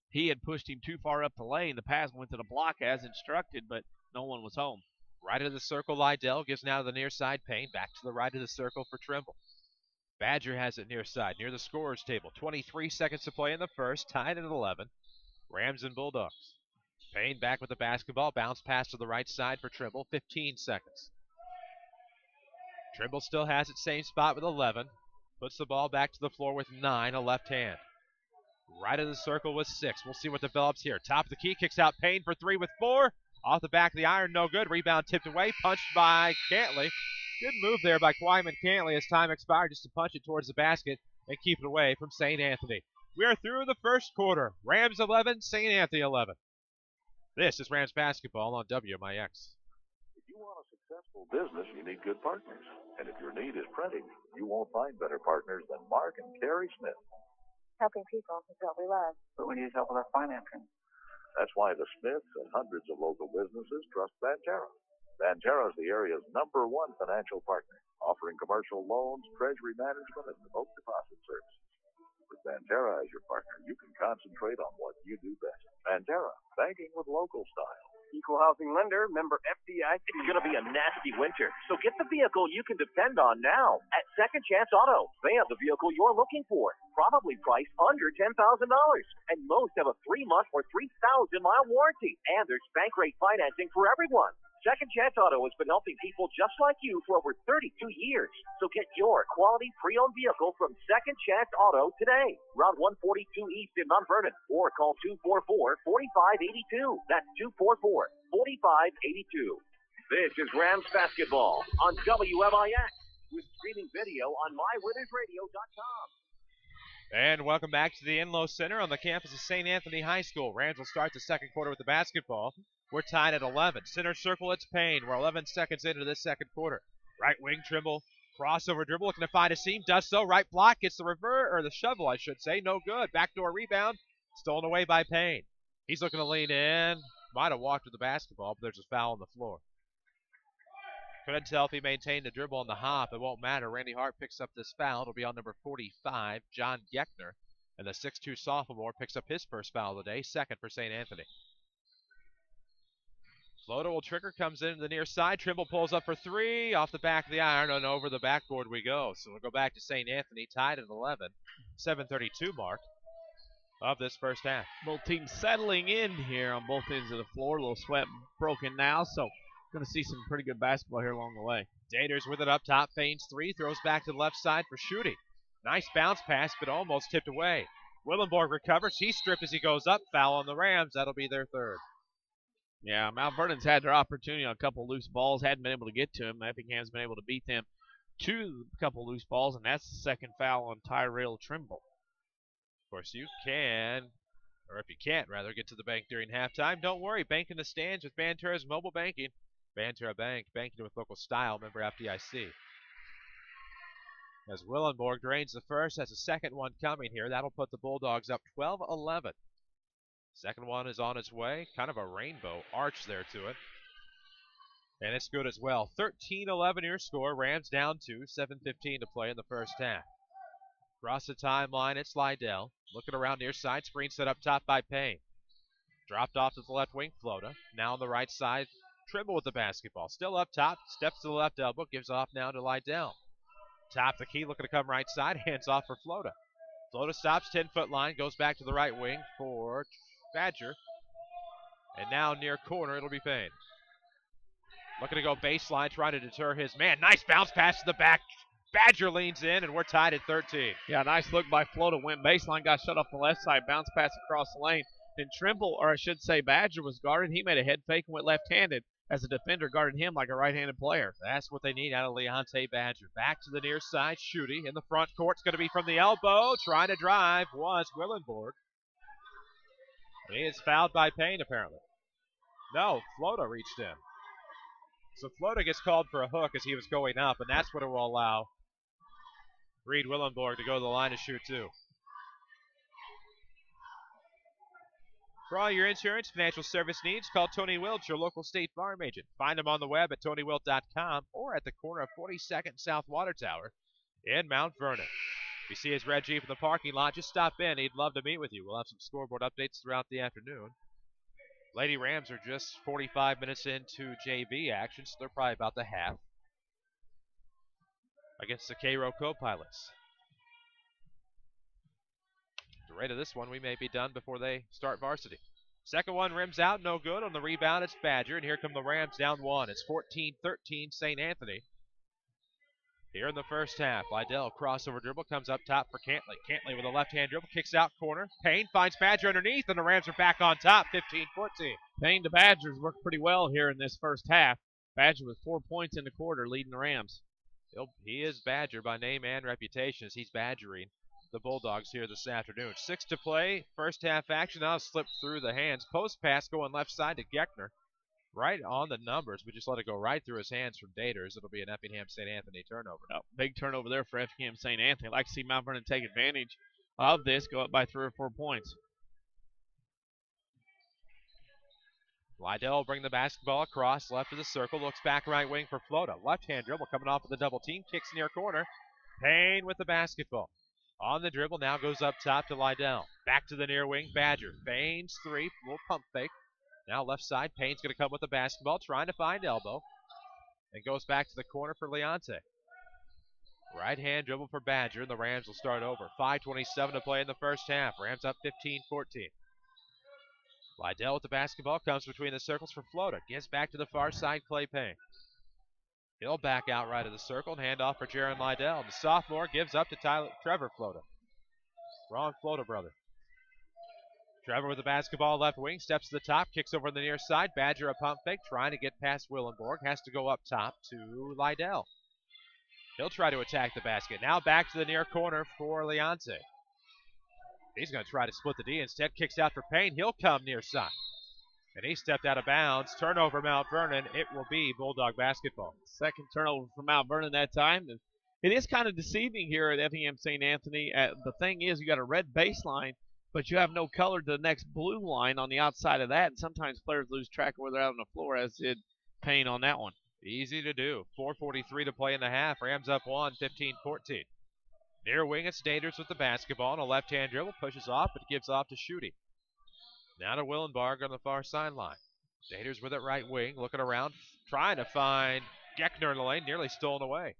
he had pushed him too far up the lane. The pass went to the block as instructed, but no one was home. Right of the circle, Lydell gives now to the near side. Payne back to the right of the circle for Trimble. Badger has it near side, near the scorer's table. 23 seconds to play in the first, tied at 11. Rams and Bulldogs. Payne back with the basketball. Bounce pass to the right side for Trimble. 15 seconds. Trimble still has it, same spot with 11. Puts the ball back to the floor with 9, a left hand. Right of the circle with 6. We'll see what develops here. Top of the key, kicks out Payne for 3 with 4. Off the back of the iron, no good. Rebound tipped away, punched by Cantley. Good move there by Kwyman Cantley as time expired just to punch it towards the basket and keep it away from St. Anthony. We are through the first quarter. Rams 11, St. Anthony 11. This is Rams basketball on WMIX. If you want a successful business, you need good partners. And if your need is printing, you won't find better partners than Mark and Carrie Smith. Helping people is what we love. But we need help with our financing. That's why the Smiths and hundreds of local businesses trust Banterra. Banterra is the area's #1 financial partner, offering commercial loans, treasury management, and remote deposit services. With Banterra as your partner, you can concentrate on what you do best. Banterra, banking with local style. Equal housing lender, member FDIC. It's going to be a nasty winter, so get the vehicle you can depend on now at Second Chance Auto. They have the vehicle you're looking for, probably priced under $10,000. And most have a 3-month or 3,000-mile warranty. And there's bank rate financing for everyone. Second Chance Auto has been helping people just like you for over 32 years. So get your quality pre-owned vehicle from Second Chance Auto today. Route 142 East in Mount Vernon. Or call 244-4582. That's 244-4582. This is Rams basketball on WMIX with streaming video on mywithersradio.com. And welcome back to the Enlow Center on the campus of St. Anthony High School. Rams will start the second quarter with the basketball. We're tied at 11. Center circle, it's Payne. We're 11 seconds into this second quarter. Right wing Trimble, crossover dribble, looking to find a seam. Does so. Right block, gets the the shovel, I should say. No good. Backdoor rebound, stolen away by Payne. He's looking to lean in. Might have walked with the basketball, but there's a foul on the floor. Couldn't tell if he maintained the dribble on the hop. It won't matter. Randy Hart picks up this foul. It'll be on number 45, John Geckner. And the 6'2 sophomore picks up his first foul of the day, second for St. Anthony. Floatable trigger comes in the near side. Trimble pulls up for 3. Off the back of the iron and over the backboard we go. So we'll go back to St. Anthony tied at 11. 7:32 mark of this first half. Both teams settling in here on both ends of the floor. A little sweat broken now, so going to see some pretty good basketball here along the way. Daters with it up top. Feigns 3. Throws back to the left side for Schutte. Nice bounce pass, but almost tipped away. Willenborg recovers. He's stripped as he goes up. Foul on the Rams. That'll be their third. Yeah, Mount Vernon's had their opportunity on a couple loose balls, hadn't been able to get to him. Effingham's been able to beat them to a couple loose balls, and that's the second foul on Tyrell Trimble. Of course, you can, or if you can't, rather, get to the bank during halftime. Don't worry, bank in the stands with Banterra's mobile banking. Banterra Bank, banking with local style, member FDIC. As Willenborg drains the first, has a second one coming here. That'll put the Bulldogs up 12-11. Second one is on its way. Kind of a rainbow arch there to it. And it's good as well. 13-11 your score. Rams down 2. 7:15 to play in the first half. Across the timeline, it's Lydell. Looking around near side, screen set up top by Payne. Dropped off to the left wing, Flota. Now on the right side, Trimble with the basketball. Still up top, steps to the left elbow, gives off now to Lydell. Top the key, looking to come right side, hands off for Flota. Flota stops, 10-foot line, goes back to the right wing for Badger. And now near corner, it'll be Payne. Looking to go baseline, trying to deter his man. Nice bounce pass to the back. Badger leans in, and we're tied at 13. Yeah, nice look by Flota. Went baseline, got shut off the left side, bounce pass across the lane. Then Trimble, or I should say Badger, was guarded. He made a head fake and went left-handed as the defender guarded him like a right-handed player. That's what they need out of Leonte Badger. Back to the near side, Schutte in the front court. It's going to be from the elbow. Trying to drive was Willenborg. He is fouled by Payne, apparently. No, Flota reached in. So Flota gets called for a hook as he was going up, and that's what it will allow Reed Willenborg to go to the line to shoot two. For all your insurance, financial service needs, call Tony Wilt, your local State Farm agent. Find him on the web at TonyWilt.com or at the corner of 42nd and South Water Tower in Mount Vernon. If you see his red Jeep in the parking lot, just stop in. He'd love to meet with you. We'll have some scoreboard updates throughout the afternoon. Lady Rams are just 45 minutes into JV action, so they're probably about the half against the Cairo Co-Pilots. The rate of this one, we may be done before they start varsity. Second one rims out, no good. On the rebound, it's Badger, and here come the Rams down one. It's 14-13 St. Anthony. Here in the first half, Lydell crossover dribble comes up top for Cantley. Cantley with a left-hand dribble, kicks out corner. Payne finds Badger underneath, and the Rams are back on top, 15-14. Payne to Badgers worked pretty well here in this first half. Badger with 4 points in the quarter, leading the Rams. He is Badger by name and reputation as he's badgering the Bulldogs here this afternoon. 6 to play, first half action. Now slipped through the hands. Post pass going left side to Geckner. Right on the numbers, but just let it go right through his hands from Daters. It'll be an Effingham St. Anthony turnover. Oh, big turnover there for Effingham St. Anthony. I'd like to see Mount Vernon take advantage of this, go up by 3 or 4 points. Lydell will bring the basketball across, left of the circle, looks back right wing for Flota. Left-hand dribble coming off of the double team, kicks near corner. Payne with the basketball. On the dribble, now goes up top to Lydell. Back to the near wing, Badger. Baines, three, little pump fake. Now left side, Payne's going to come with the basketball, trying to find elbow. And goes back to the corner for Leonte. Right-hand dribble for Badger, and the Rams will start over. 5:27 to play in the first half. Rams up 15-14. Lydell with the basketball, comes between the circles for Flota. Gives back to the far side, Clay Payne. He'll back out right of the circle and hand off for Jaron Lydell. The sophomore gives up to Trevor Flota. Wrong Flota, brother. Trevor with the basketball, left wing, steps to the top, kicks over on the near side. Badger a pump fake, trying to get past Willenborg. Has to go up top to Lydell. He'll try to attack the basket. Now back to the near corner for Leonte. He's going to try to split the D. Instead, kicks out for Payne. He'll come near side. And he stepped out of bounds. Turnover, Mount Vernon. It will be Bulldog basketball. Second turnover for Mount Vernon that time. It is kind of deceiving here at Effingham St. Anthony. The thing is, you got a red baseline, but you have no color to the next blue line on the outside of that. And sometimes players lose track of where they're out on the floor, as did Payne on that one. Easy to do. 4:43 to play in the half. Rams up one, 15-14. Near wing, it's Daters with the basketball. And a left-hand dribble, pushes off, but gives off to Schutte. Now to Willenborg on the far sideline. Daters with it right wing, looking around, trying to find Geckner in the lane, nearly stolen away.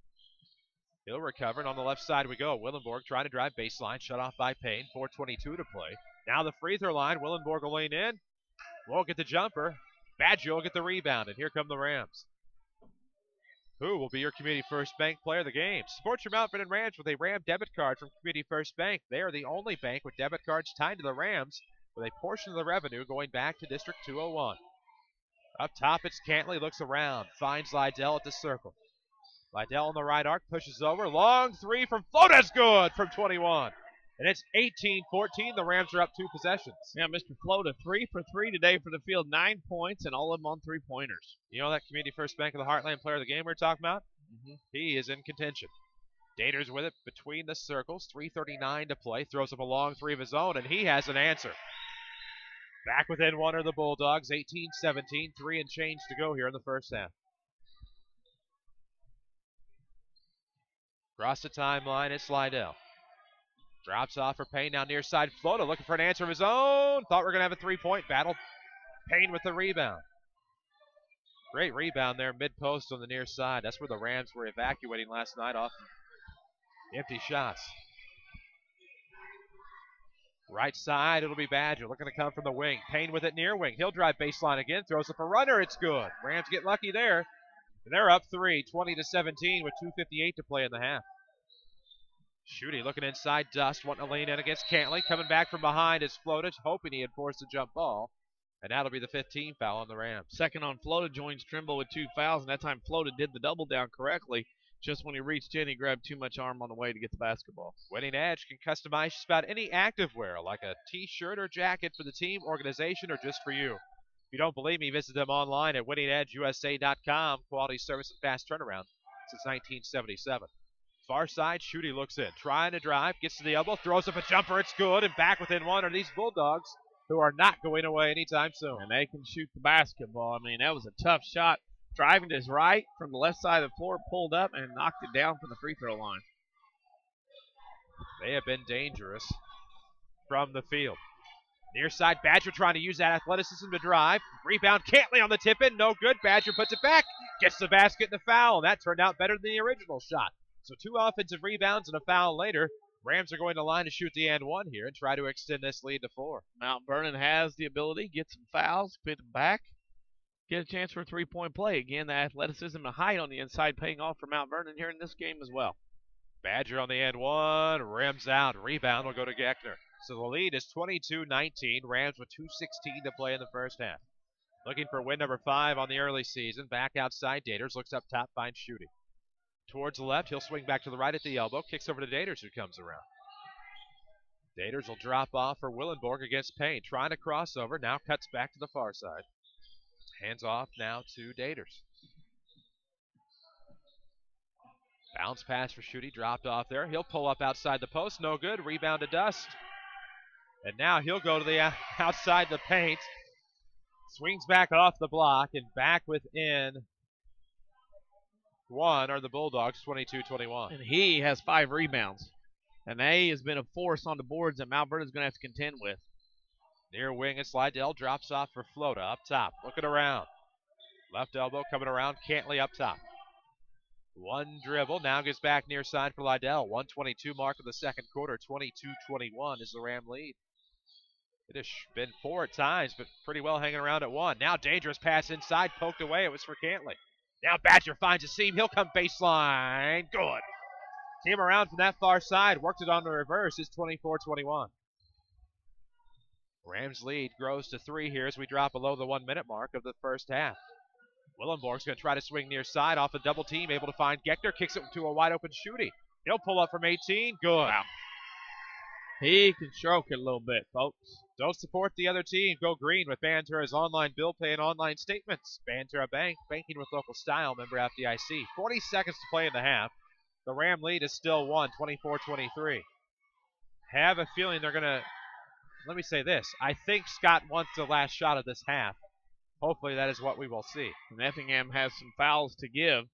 He'll recover, and on the left side we go. Willenborg trying to drive baseline, shut off by Payne. 4:22 to play. Now the free throw line. Willenborg will lean in. Won't get the jumper. Badger will get the rebound, and here come the Rams. Who will be your Community First Bank player of the game? Support your Mount Vernon Rams with a Ram debit card from Community First Bank. They are the only bank with debit cards tied to the Rams, with a portion of the revenue going back to District 201. Up top, it's Cantley, looks around, finds Lydell at the circle. Lydell on the right arc, pushes over, long three from Flota's good from 21. And it's 18-14, the Rams are up 2 possessions. Yeah, Mr. Flota, 3 for 3 today for the field, 9 points, and all of them on 3-pointers. You know that Community First Bank of the Heartland player of the game we're talking about? He is in contention. Daters with it between the circles, 3:39 to play, throws up a long three of his own, and he has an answer. Back within one are the Bulldogs, 18-17, 3 and change to go here in the first half. Across the timeline, it's Lydell. Drops off for Payne, now near side Flota, looking for an answer of his own. Thought we were going to have a three-point battle. Payne with the rebound. Great rebound there, mid-post on the near side. That's where the Rams were evacuating last night off empty shots. Right side, it'll be Badger looking to come from the wing. Payne with it near wing. He'll drive baseline again, throws up a runner. It's good. Rams get lucky there. They're up 3, 20-17 with 2:58 to play in the half. Schutte looking inside, Dust wanting to lean in against Cantley. Coming back from behind is Flota, hoping he had forced a jump ball. And that'll be the 15th foul on the Rams. Second on Flota, joins Trimble with 2 fouls, and that time Flota did the double down correctly. Just when he reached in, he grabbed too much arm on the way to get the basketball. Winning Edge can customize just about any activewear, like a t-shirt or jacket for the team, organization, or just for you. If you don't believe me, visit them online at winningedgeusa.com. Quality service and fast turnaround since 1977. Far side, Schutte looks in, trying to drive, gets to the elbow, throws up a jumper, it's good, and back within one are these Bulldogs, who are not going away anytime soon. And they can shoot the basketball. I mean, that was a tough shot. Driving to his right from the left side of the floor, pulled up and knocked it down from the free throw line. They have been dangerous from the field. Near side, Badger trying to use that athleticism to drive. Rebound, Cantley on the tip-in, no good. Badger puts it back, gets the basket and the foul, and that turned out better than the original shot. So 2 offensive rebounds and a foul later. Rams are going to line to shoot the and one here and try to extend this lead to 4. Mount Vernon has the ability, get some fouls, put them back, get a chance for a three-point play. Again, the athleticism and height on the inside paying off for Mount Vernon here in this game as well. Badger on the and one, rims out, rebound will go to Geckner. So the lead is 22-19, Rams with 2:16 to play in the first half. Looking for win number 5 on the early season. Back outside, Daters looks up top, finds Schutte. Towards the left, he'll swing back to the right at the elbow, kicks over to Daters who comes around. Daters will drop off for Willenborg against Payne, trying to cross over, now cuts back to the far side. Hands off now to Daters. Bounce pass for Schutte, dropped off there. He'll pull up outside the post, no good, rebound to Dust. And now he'll go to the outside the paint. Swings back off the block and back within one are the Bulldogs, 22-21. And he has 5 rebounds. And A has been a force on the boards that Mount Vernon's going to have to contend with. Near wing and Slidell drops off for Flota up top, looking around. Left elbow coming around, Cantley up top. One dribble, now gets back near side for Liddell. 1:22 mark of the second quarter, 22-21 is the Ram lead. It has been 4 at times, but pretty well hanging around at 1. Now dangerous pass inside, poked away, it was for Cantley. Now Badger finds a seam, he'll come baseline, good. Came around from that far side, worked it on the reverse, it's 24-21. Rams lead grows to 3 here as we drop below the 1-minute mark of the first half. Willenborg's going to try to swing near side off a double team, able to find Geckner, kicks it to a wide open Schutte. He'll pull up from 18, good. Wow. He can stroke it a little bit, folks. Don't support the other team. Go green with Bantura's online bill pay and online statements. Bantura Bank, banking with local style, member FDIC. 40 seconds to play in the half. The Ram lead is still 1, 24-23. Have a feeling they're going to, let me say this. I think Scott wants the last shot of this half. Hopefully that is what we will see. And Effingham has some fouls to give.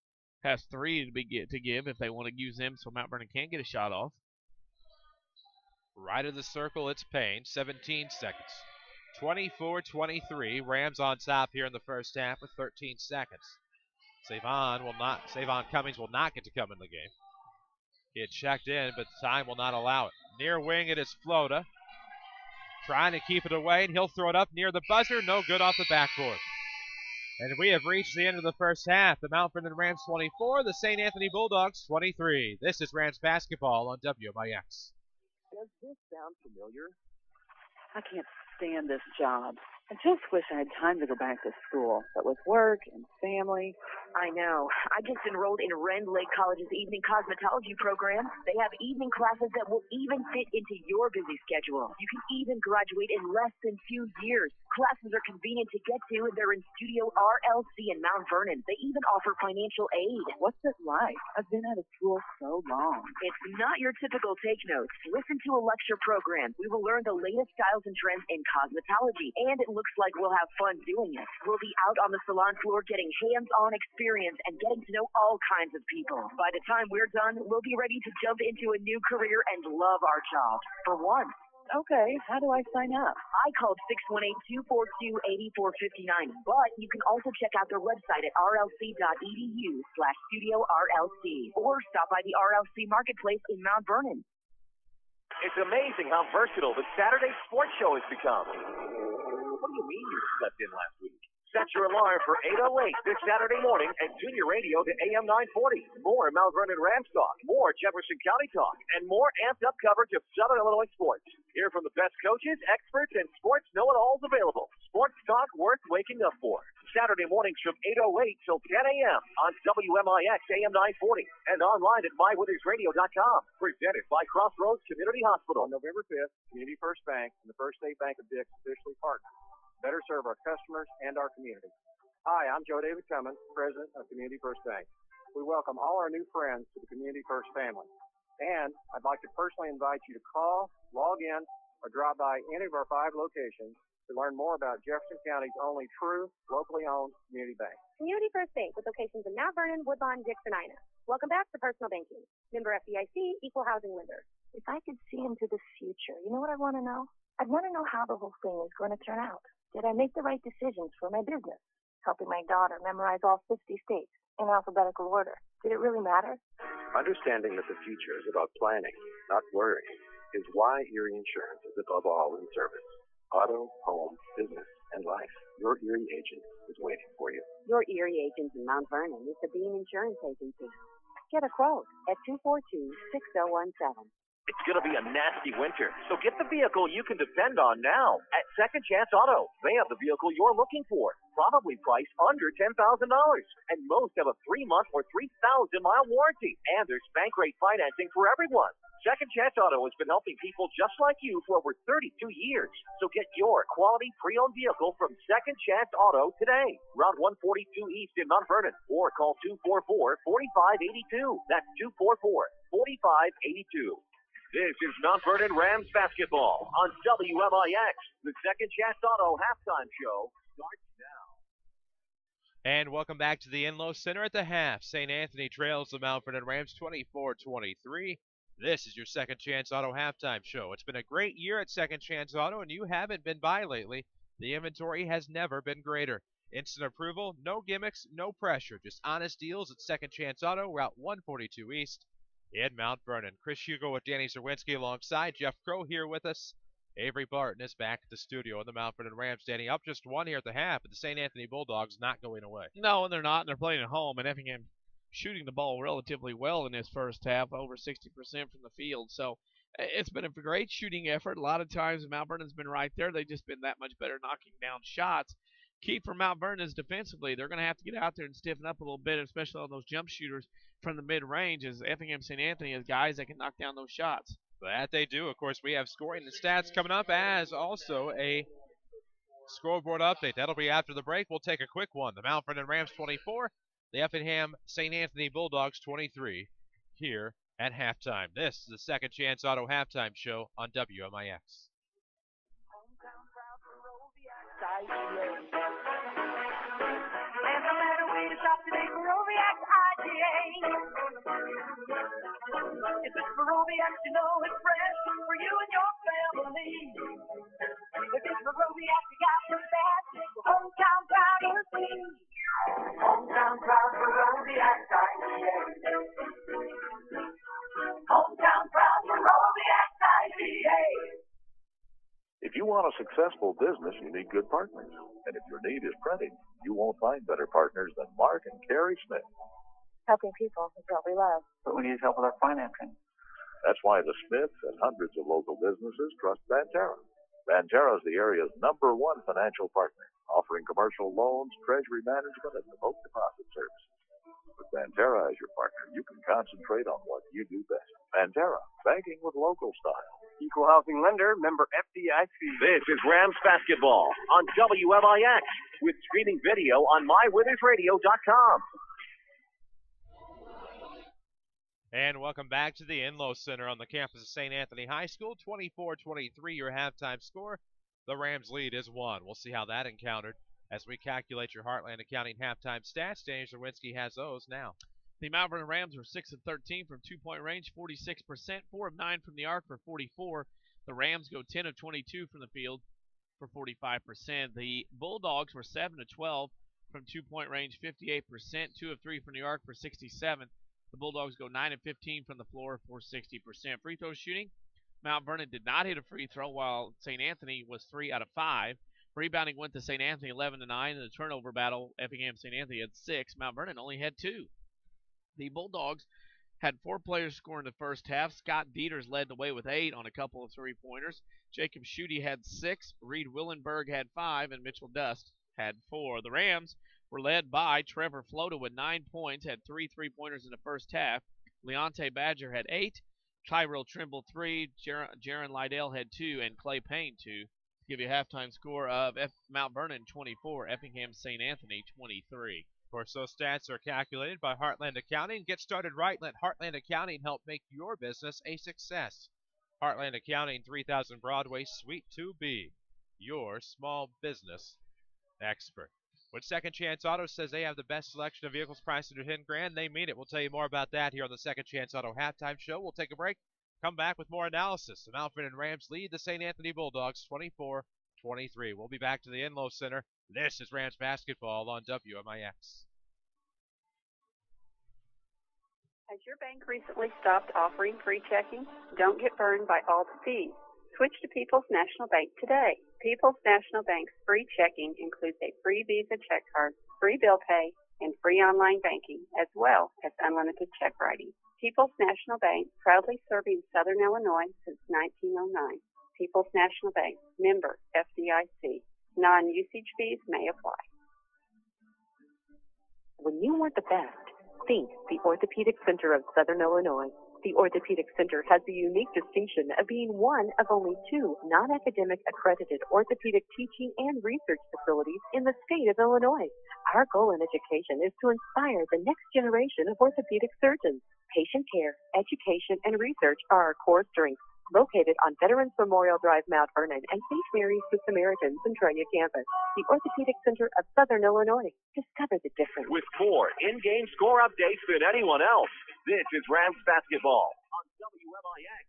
Has 3 to give if they want to use them so Mount Vernon can't get a shot off. Right of the circle, it's Payne, 17 seconds. 24-23, Rams on top here in the first half with 13 seconds. Savon Cummings will not get to come in the game. He had checked in, but time will not allow it. Near wing, it is Flota. Trying to keep it away, and he'll throw it up near the buzzer. No good off the backboard. And we have reached the end of the first half. The Mount Vernon Rams 24, the St. Anthony Bulldogs 23. This is Rams basketball on WMIX. Does this sound familiar? I can't stand this job. I just wish I had time to go back to school, but with work and family. I know. I just enrolled in Rend Lake College's evening cosmetology program. They have evening classes that will even fit into your busy schedule. You can even graduate in less than 2 years. Classes are convenient to get to, and they're in Studio RLC in Mount Vernon. They even offer financial aid. What's it like? I've been out of school so long. It's not your typical take notes. Listen to a lecture program. We will learn the latest styles and trends in cosmetology and looks like we'll have fun doing it. We'll be out on the salon floor getting hands-on experience and getting to know all kinds of people. By the time we're done, we'll be ready to jump into a new career and love our jobs. For once. Okay, how do I sign up? I called 618-242-8459, but you can also check out their website at rlc.edu/studio RLC or stop by the RLC Marketplace in Mount Vernon. It's amazing how versatile the Saturday sports show has become. What do you mean you slept in last week? Set your alarm for 8:08 this Saturday morning at Junior Radio to AM 940. More Mount Vernon Rams talk, more Jefferson County talk, and more amped-up coverage of Southern Illinois sports. Hear from the best coaches, experts, and sports know-it-alls available. Sports talk worth waking up for. Saturday mornings from 8:08 till 10 a.m. on WMIX AM 940 and online at mywithersradio.com. Presented by Crossroads Community Hospital. On November 5th, Community First Bank and the First State Bank of Dix officially partner. Better serve our customers and our community. Hi, I'm Joe David Cummins, President of Community First Bank. We welcome all our new friends to the Community First family. And I'd like to personally invite you to call, log in, or drop by any of our 5 locations to learn more about Jefferson County's only true, locally owned community bank. Community First Bank with locations in Mount Vernon, Woodlawn, Dix, and Ina. Welcome back to Personal Banking. Member FDIC, Equal Housing Lender. If I could see into the future, you know what I want to know? I'd want to know how the whole thing is going to turn out. Did I make the right decisions for my business? Helping my daughter memorize all 50 states in alphabetical order. Did it really matter? Understanding that the future is about planning, not worrying, is why Erie Insurance is above all in service. Auto, home, business, and life. Your Erie agent is waiting for you. Your Erie agent in Mount Vernon is the Bean Insurance Agency. Get a quote at 242-6017. It's going to be a nasty winter, so get the vehicle you can depend on now at Second Chance Auto. They have the vehicle you're looking for, probably priced under $10,000. And most have a 3-month or 3,000-mile warranty. And there's bank rate financing for everyone. Second Chance Auto has been helping people just like you for over 32 years. So get your quality pre-owned vehicle from Second Chance Auto today. Route 142 East in Mount Vernon. Or call 244-4582. That's 244-4582. This is Mount Vernon Rams basketball on WMIX. The Second Chance Auto halftime show starts now. And welcome back to the Enlow Center at the half. St. Anthony trails the Mount Vernon Rams 24-23. This is your Second Chance Auto halftime show. It's been a great year at Second Chance Auto, and you haven't been by lately. The inventory has never been greater. Instant approval, no gimmicks, no pressure. Just honest deals at Second Chance Auto, Route 142 East in Mount Vernon. Chris Hugo with Danny Czerwinski alongside Jeff Crow here with us. Avery Barton is back at the studio in the Mount Vernon Rams. Danny, up just 1 here at the half, but the St. Anthony Bulldogs not going away. No, and they're not, and they're playing at home, and Effingham shooting the ball relatively well in this first half, over 60% from the field. So it's been a great shooting effort. A lot of times Mount Vernon's been right there. They've just been that much better knocking down shots. Key for Mount Vernon is defensively. They're going to have to get out there and stiffen up a little bit, especially on those jump shooters from the mid-range, as Effingham St. Anthony has guys that can knock down those shots. That they do. Of course, we have scoring and stats coming up, as also a scoreboard update. That'll be after the break. We'll take a quick one. The Mount Vernon Rams 24, the Effingham St. Anthony Bulldogs 23 here at halftime. This is the Second Chance Auto halftime show on WMIX. And no matter where you shop today, Baroviac IGA. If it's Baroviac, you know it's fresh for you and your family. If it's Baroviac, you got the best. Hometown proud of me. Hometown proud Baroviac IGA. Hometown proud Baroviac IGA. If you want a successful business, you need good partners. And if your need is printing, you won't find better partners than Mark and Carrie Smith. Helping people is what we love. But we need help with our financing. That's why the Smiths and hundreds of local businesses trust Banterra. Banterra is the area's #1 financial partner, offering commercial loans, treasury management, and remote deposit services. With Banterra as your partner, you can concentrate on what you do best. Banterra, banking with local style. Equal housing lender, member FDIC. This is Rams basketball on WMIX with streaming video on mywithersradio.com. And welcome back to the Enlow Center on the campus of St. Anthony High School. 24-23 your halftime score. The Rams lead is 1. We'll see how that encountered as we calculate your Heartland Accounting halftime stats. Danny Czerwinski has those now. The Mount Vernon Rams were 6 of 13 from two-point range, 46%, 4 of 9 from the arc for 44. The Rams go 10 of 22 from the field for 45%. The Bulldogs were 7 of 12 from two-point range, 58%, 2 of 3 from the arc for 67. The Bulldogs go 9 of 15 from the floor for 60%. Free throw shooting, Mount Vernon did not hit a free throw, while St. Anthony was 3 out of 5. Rebounding went to St. Anthony 11 to 9. In the turnover battle, Effingham St. Anthony had 6. Mount Vernon only had 2. The Bulldogs had 4 players score in the first half. Scott Dieters led the way with 8 on a couple of three-pointers. Jacob Schutte had 6. Reed Willenberg had 5. And Mitchell Dust had 4. The Rams were led by Trevor Flota with 9 points, had 3 three-pointers in the first half. Leonte Badger had 8. Tyrell Trimble 3. Jaron Lydell had 2. And Clay Payne 2. To give you a halftime score of Mount Vernon 24, Effingham St. Anthony 23. Of course, those stats are calculated by Heartland Accounting. Get started right. Let Heartland Accounting help make your business a success. Heartland Accounting, 3000 Broadway, Suite 2B. Your small business expert. When Second Chance Auto says they have the best selection of vehicles priced under $10,000, they mean it. We'll tell you more about that here on the Second Chance Auto halftime show. We'll take a break. Come back with more analysis. The Mount Vernon Rams lead the St. Anthony Bulldogs 24-23. We'll be back to the Enlow Center. This is Rams basketball on WMIX. Has your bank recently stopped offering free checking? Don't get burned by all the fees. Switch to People's National Bank today. People's National Bank's free checking includes a free Visa check card, free bill pay, and free online banking, as well as unlimited check writing. People's National Bank, proudly serving Southern Illinois since 1909. People's National Bank, member FDIC. Non-usage fees may apply. When you want the best, think the Orthopedic Center of Southern Illinois. The Orthopedic Center has the unique distinction of being one of only 2 non-academic accredited orthopedic teaching and research facilities in the state of Illinois. Our goal in education is to inspire the next generation of orthopedic surgeons. Patient care, education, and research are our core strengths. Located on Veterans Memorial Drive, Mount Vernon, and St. Mary's Good Samaritans Centralia campus, the Orthopedic Center of Southern Illinois. Discover the difference. With more in-game score updates than anyone else, this is Rams basketball on WMIX.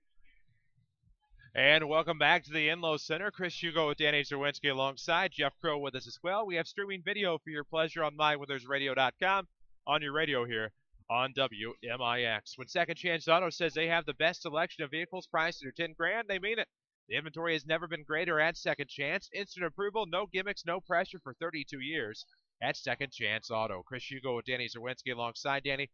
And welcome back to the Enlow Center. Chris Hugo with Danny Czerwinski alongside Jeff Crow with us as well. We have streaming video for your pleasure on MyWithersRadio.com on your radio here on WMIX. When Second Chance Auto says they have the best selection of vehicles priced under $10,000, they mean it. The inventory has never been greater at Second Chance. Instant approval, no gimmicks, no pressure for 32 years at Second Chance Auto. Chris Hugo with Danny Czerwinski alongside Danny.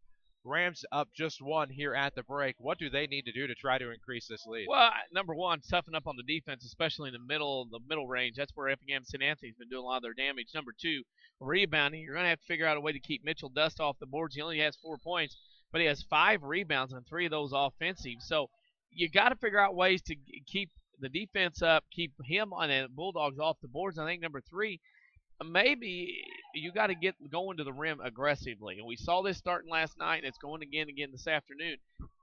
Rams up just 1 here at the break. What do they need to do to try to increase this lead? Well, number one, toughen up on the defense, especially in the middle range. That's where Effingham St. Anthony's been doing a lot of their damage. Number 2, rebounding. You're going to have to figure out a way to keep Mitchell Dust off the boards. He only has 4 points, but he has 5 rebounds and 3 of those offensive. So you got to figure out ways to keep the defense up, keep him on the Bulldogs off the boards. I think number 3, maybe you got to get going to the rim aggressively. And we saw this starting last night, and it's going again this afternoon.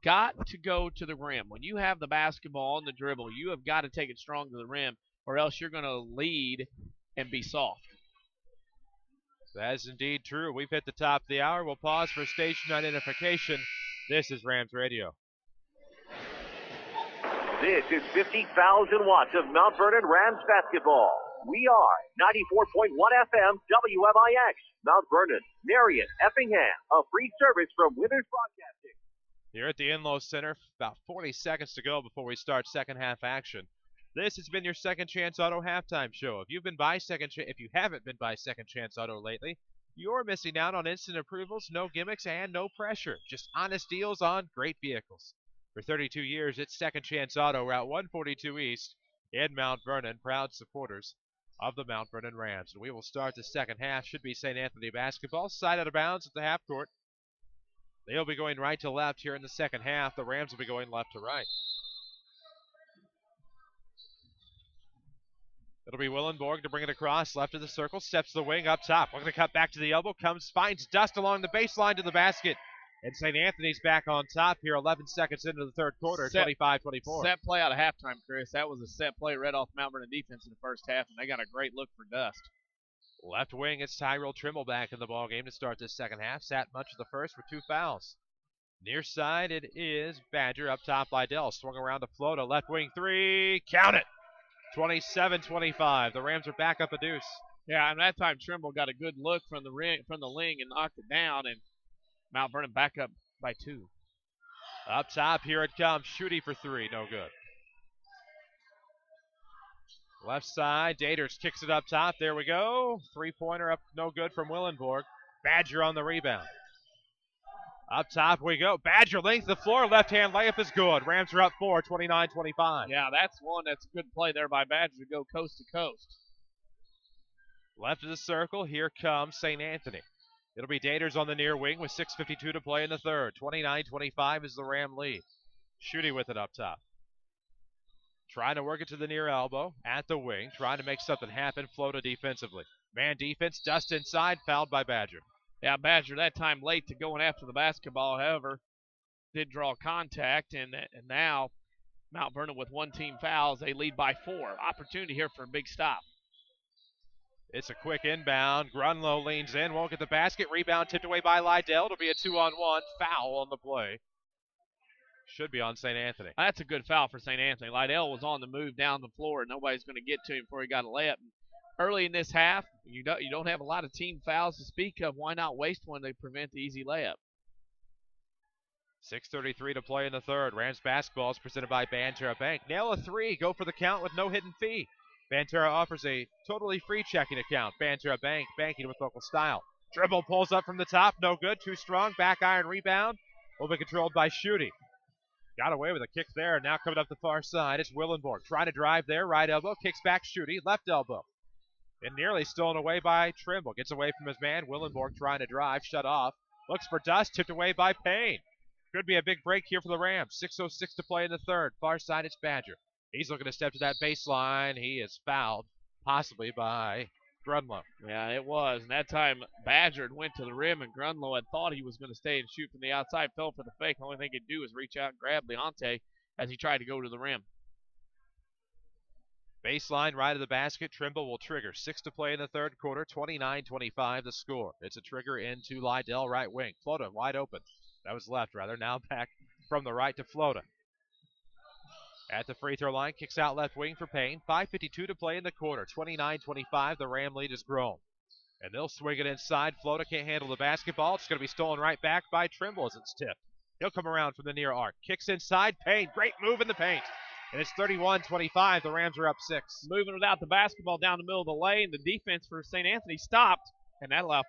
Got to go to the rim. When you have the basketball on the dribble, you have got to take it strong to the rim, or else you're going to lead and be soft. That is indeed true. We've hit the top of the hour. We'll pause for station identification. This is Rams Radio. This is 50,000 watts of Mount Vernon Rams basketball. We are 94.1 FM WMIX, Mount Vernon, Marion, Effingham, a free service from Withers Broadcasting. Here at the Enlow Center, about 40 seconds to go before we start second half action. This has been your Second Chance Auto halftime show. If you haven't been by Second Chance Auto lately, you're missing out on instant approvals, no gimmicks, and no pressure. Just honest deals on great vehicles. For 32 years, it's Second Chance Auto, Route 142 East in Mount Vernon, proud supporters of the Mount Vernon Rams. And we will start the second half. Should be St. Anthony basketball. Side out of bounds at the half court. They'll be going right to left here in the second half. The Rams will be going left to right. It'll be Willenborg to bring it across, left of the circle, steps to the wing, up top. Looking to cut back to the elbow, finds Dust along the baseline to the basket. And St. Anthony's back on top here 11 seconds into the third quarter, 25-24. Set play out of halftime, Chris. That was a set play right off Mount Vernon defense in the first half, and they got a great look for Dust. Left wing, it's Tyrell Trimble back in the ballgame to start this second half. Sat much of the first with 2 fouls. Near side, it is Badger. Up top, Lydell. Swung around to Flota. Left wing 3. Count it! 27-25. The Rams are back up a deuce. Yeah, and that time Trimble got a good look from the wing and knocked it down, and Mount Vernon back up by 2. Up top, here it comes. Shooty for 3. No good. Left side, Daters kicks it up top. There we go. 3-pointer up, no good from Willenborg. Badger on the rebound. Up top we go. Badger length the floor. Left-hand layup is good. Rams are up 4, 29-25. Yeah, that's a good play there by Badger to go coast to coast. Left of the circle, here comes St. Anthony. It'll be Daters on the near wing with 6:52 to play in the third. 29-25 is the Ram lead. Shooty with it up top. Trying to work it to the near elbow, at the wing, trying to make something happen, Flota defensively. Man defense, Dust inside, fouled by Badger. Yeah, Badger that time late to going after the basketball, however, did draw contact, and now Mount Vernon with 1 team fouls, they lead by 4. Opportunity here for a big stop. It's a quick inbound. Grunlow leans in, won't get the basket. Rebound tipped away by Lydell. It'll be a 2-on-1. Foul on the play. Should be on St. Anthony. That's a good foul for St. Anthony. Lydell was on the move down the floor, and nobody's going to get to him before he got a layup. Early in this half, you don't have a lot of team fouls to speak of. Why not waste one to prevent the easy layup? 6:33 to play in the third. Rams basketball is presented by Banterra Bank. Nail a 3, go for the count with no hidden fee. Banterra offers a totally free checking account. Banterra Bank, banking with local style. Dribble pulls up from the top, no good, too strong. Back iron rebound will be controlled by Shooty. Got away with a kick there. Now coming up the far side, it's Willenborg. Trying to drive there, right elbow, kicks back Shooty, left elbow. And nearly stolen away by Trimble. Gets away from his man. Willenborg trying to drive, shut off. Looks for Dust, tipped away by Payne. Could be a big break here for the Rams. 6:06 to play in the third. Far side, it's Badger. He's looking to step to that baseline. He is fouled, possibly by Grunlow. Yeah, it was. And that time, Badger went to the rim, and Grunlow had thought he was going to stay and shoot from the outside. Fell for the fake. The only thing he could do was reach out and grab Leonte as he tried to go to the rim. Baseline right of the basket. Trimble will trigger. 6 to play in the third quarter. 29-25 the score. It's a trigger into Lydell, right wing. Flota wide open. That was left, rather. Now back from the right to Flota. At the free throw line, kicks out left wing for Payne. 5:52 to play in the quarter. 29-25, the Ram lead has grown. And they'll swing it inside. Flota can't handle the basketball. It's going to be stolen right back by Trimble as it's tipped. He'll come around from the near arc. Kicks inside, Payne. Great move in the paint. And it's 31-25. The Rams are up 6. Moving without the basketball down the middle of the lane. The defense for St. Anthony stopped, and that allowed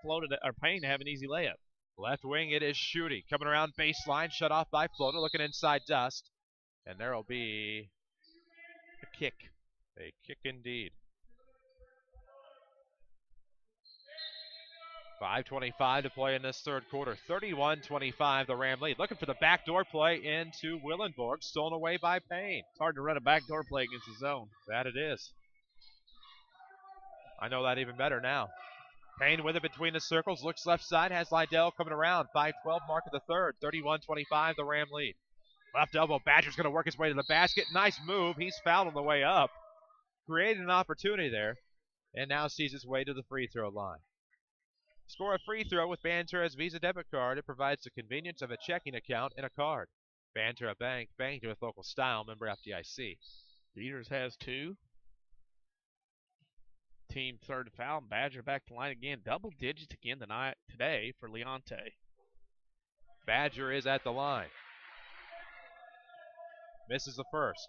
Payne to have an easy layup. Left wing, it is Shooty. Coming around baseline, shut off by Flota. Looking inside Dust. And there will be a kick. A kick indeed. 5:25 to play in this third quarter. 31-25 the Ram lead. Looking for the backdoor play into Willenborg. Stolen away by Payne. It's hard to run a backdoor play against the zone. That it is. I know that even better now. Payne with it between the circles. Looks left side. Has Lydell coming around. 5:12 mark of the third. 31-25 the Ram lead. Left elbow, Badger's going to work his way to the basket. Nice move. He's fouled on the way up. Created an opportunity there, and now sees his way to the free throw line. Score a free throw with Banterra's Visa debit card. It provides the convenience of a checking account and a card. Banterra Bank, banking with local style, member FDIC. Peters has 2. Team third foul. Badger back to line again. Double digits again today for Leonte. Badger is at the line. Misses the first.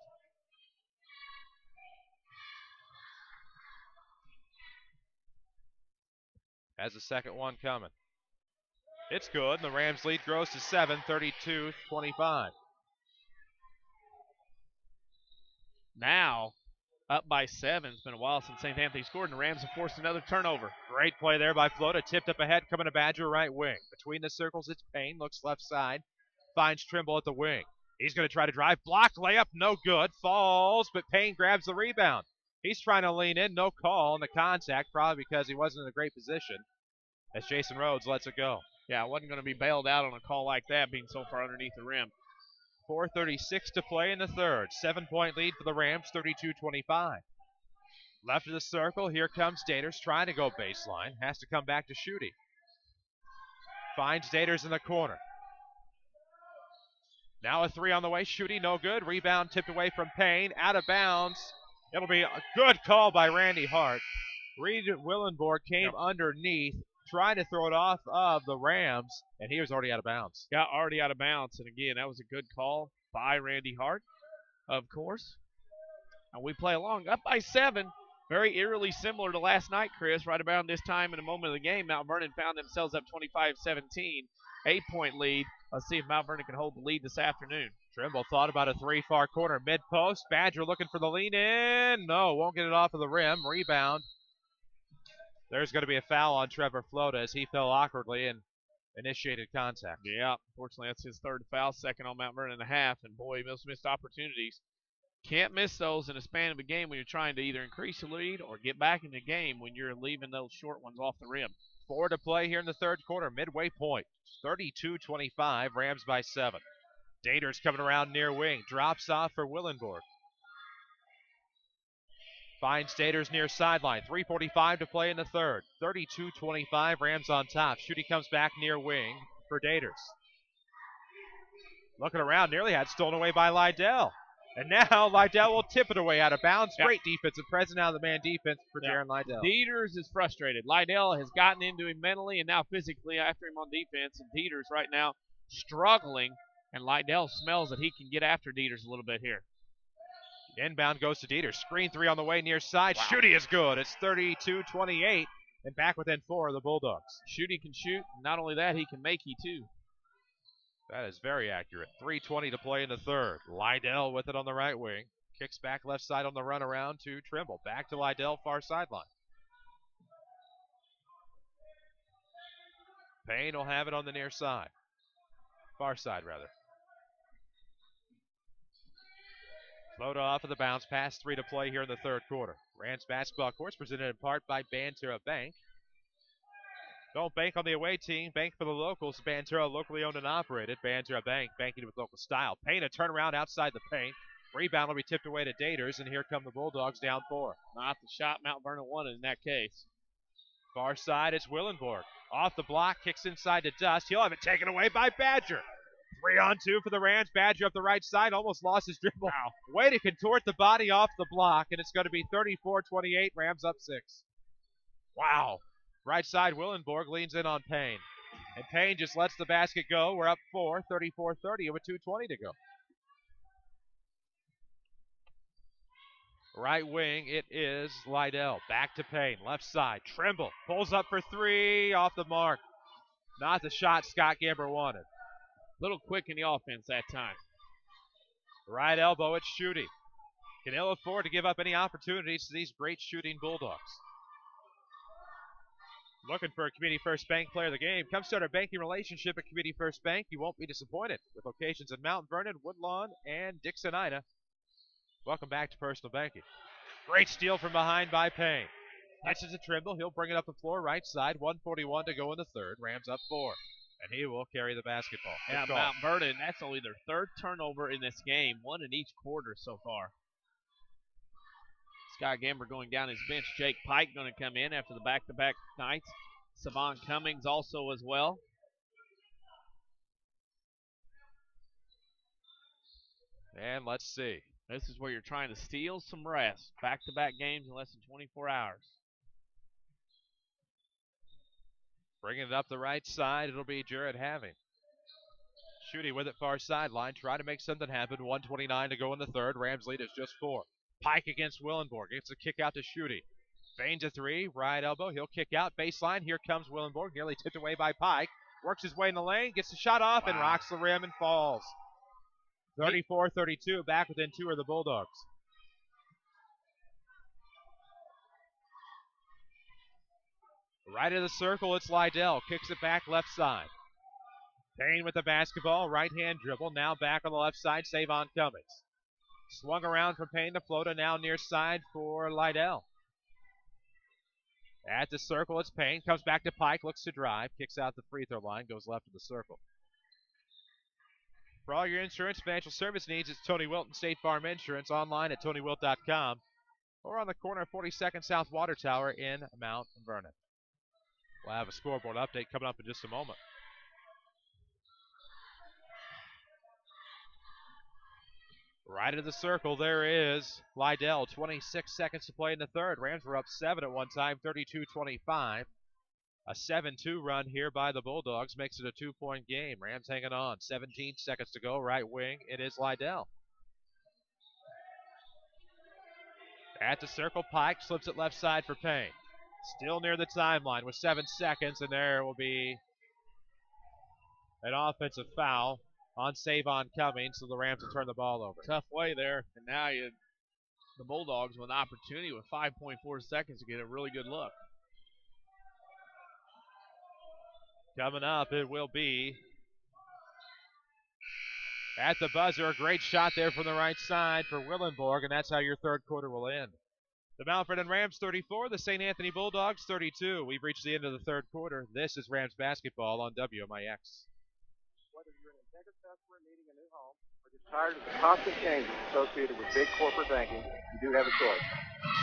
Has the second one coming. It's good, and the Rams lead grows to 7, 32-25. Now, up by 7. It's been a while since St. Anthony scored, and the Rams have forced another turnover. Great play there by Flota. Tipped up ahead, coming to Badger right wing. Between the circles, it's Payne. Looks left side. Finds Trimble at the wing. He's going to try to drive. Blocked layup, no good. Falls, but Payne grabs the rebound. He's trying to lean in. No call on the contact, probably because he wasn't in a great position as Jason Rhodes lets it go. Yeah, I wasn't going to be bailed out on a call like that being so far underneath the rim. 4:36 to play in the third. 7-point lead for the Rams, 32-25. Left of the circle, here comes Daters trying to go baseline. Has to come back to Schutte. Finds Daters in the corner. Now a three on the way. Schutte, no good. Rebound tipped away from Payne. Out of bounds. It'll be a good call by Randy Hart. Reed Willenborg came underneath, trying to throw it off of the Rams, and he was already out of bounds. Got already out of bounds. And again, that was a good call by Randy Hart, of course. And we play along up by 7. Very eerily similar to last night, Chris. Right around this time in a moment of the game, Mount Vernon found themselves up 25-17. 8-point lead. Let's see if Mount Vernon can hold the lead this afternoon. Trimble thought about a three far corner mid-post. Badger looking for the lean in. No, won't get it off of the rim. Rebound. There's going to be a foul on Trevor Flota as he fell awkwardly and initiated contact. Yeah, unfortunately that's his third foul, second on Mount Vernon and a half. And boy, those missed opportunities. Can't miss those in a span of a game when you're trying to either increase the lead or get back in the game when you're leaving those short ones off the rim. 4 to play here in the third quarter, midway point. 32-25, Rams by 7. Daters coming around near wing, drops off for Willenborg. Finds Daters near sideline, 3:45 to play in the third. 32-25, Rams on top. Schutte comes back near wing for Daters. Looking around, nearly had stolen away by Lydell. And now Lydell will tip it away out of bounds. Yep. Great defensive present out of the man defense for Jaron Lydell. Dieters is frustrated. Lydell has gotten into him mentally and now physically after him on defense. And Dieters right now struggling. And Lydell smells that he can get after Dieters a little bit here. Inbound goes to Dieters. Screen three on the way near side. Wow. Schutte is good. It's 32-28. And back within 4 of the Bulldogs. Schutte can shoot. Not only that, he can make too. That is very accurate. 3:20 to play in the third. Lydell with it on the right wing. Kicks back left side on the run around to Trimble. Back to Lydell, far sideline. Payne will have it on the near side. Far side, rather. Float off of the bounce pass. 3 to play here in the third quarter. Rams basketball course presented in part by Banterra Bank. Don't bank on the away team. Bank for the locals. Banterra, locally owned and operated. Banterra Bank, banking with local style. Payne, a turnaround outside the paint. Rebound will be tipped away to Daters, and here come the Bulldogs down 4. Not the shot Mount Vernon wanted in that case. Far side, it's Willenborg. Off the block, kicks inside to Dust. He'll have it taken away by Badger. 3-on-2 for the Rams. Badger up the right side, almost lost his dribble. Wow. Way to contort the body off the block, and it's going to be 34-28. Rams up 6. Wow. Right side, Willenborg leans in on Payne. And Payne just lets the basket go. We're up 4, 34-30 with 2:20 to go. Right wing, it is Lydell. Back to Payne. Left side, Trimble. Pulls up for 3, off the mark. Not the shot Scott Gamber wanted. Little quick in the offense that time. Right elbow, it's Schutte. Can ill afford to give up any opportunities to these great shooting Bulldogs. Looking for a Community First Bank player of the game? Come start a banking relationship at Community First Bank. You won't be disappointed. With locations in Mount Vernon, Woodlawn, and Dixon, Ina. Welcome back to Personal Banking. Great steal from behind by Payne. Catches a Trimble. He'll bring it up the floor right side. 1:41 to go in the third. Rams up 4. And he will carry the basketball. Yeah, Mount Vernon, that's only their third turnover in this game. 1 in each quarter so far. Scott Gamber going down his bench. Jake Pike going to come in after the back-to-back nights. Savon Cummings also as well. And let's see. This is where you're trying to steal some rest. Back-to-back games in less than 24 hours. Bringing it up the right side, it'll be Jared Having. Schutte with it far sideline, trying to make something happen. 1:29 to go in the third. Rams lead is just 4. Pike against Willenborg. Gets a kick out to Schutte. Feigns a 3, right elbow. He'll kick out. Baseline. Here comes Willenborg. Nearly tipped away by Pike. Works his way in the lane. Gets the shot off and rocks the rim and falls. 34-32. Back within 2 of the Bulldogs. Right of the circle, it's Lydell. Kicks it back left side. Payne with the basketball. Right-hand dribble. Now back on the left side. Savon Cummings. Swung around from Payne to Flota, now near side for Lydell. At the circle, it's Payne. Comes back to Pike, looks to drive, kicks out the free throw line, goes left of the circle. For all your insurance financial service needs, it's Tony Wilton State Farm Insurance, online at TonyWilt.com or on the corner of 42nd South Water Tower in Mount Vernon. We'll have a scoreboard update coming up in just a moment. Right of the circle, there is Lydell. 26 seconds to play in the third. Rams were up 7 at one time, 32-25. A 7-2 run here by the Bulldogs makes it a 2-point game. Rams hanging on. 17 seconds to go. Right wing, it is Lydell. At the circle, Pike slips it left side for Payne. Still near the timeline with 7 seconds, and there will be an offensive foul on Savon Cummings, so the Rams will turn the ball over. Tough way there, and now the Bulldogs with an opportunity with 5.4 seconds to get a really good look. Coming up, it will be at the buzzer. A great shot there from the right side for Willenborg, and that's how your third quarter will end. The Mount Vernon Rams 34, the St. Anthony Bulldogs 32. We've reached the end of the third quarter. This is Rams basketball on WMIX. Whether you're an intended customer needing a new home or just tired of the constant changes associated with big corporate banking, you do have a choice.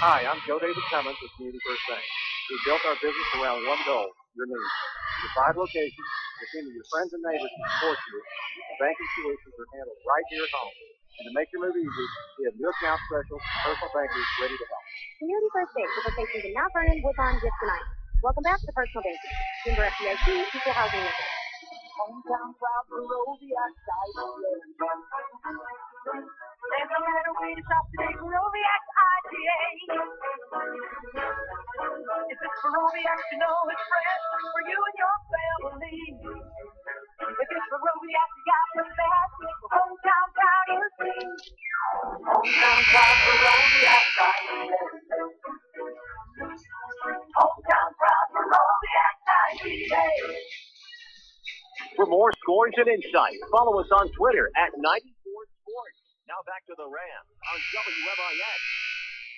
Hi, I'm Joe David Cummins with Community First Bank. We built our business around one goal, your needs. With 5 locations, the team of your friends and neighbors to support you, the banking solutions are handled right here at home. And to make your move easy, we have new account specials and personal bankers ready to help. Community First Bank with locations in Mount Vernon, Woodlawn, Gibson, Iowa. Welcome back to Personal Banking. Member FDIC, Equal Housing Lender. Hometown proud for Roviac IGA. There's no better way to shop today for Roviac IGA. If it's for Roviac, you know it's fresh for you and your family. If it's for Roviac, you got the best. Hometown proud is free. Hometown proud for Roviac IGA. Hometown proud for Roviac IGA. For more scores and insight, follow us on Twitter at 94Sports. Now back to the Rams on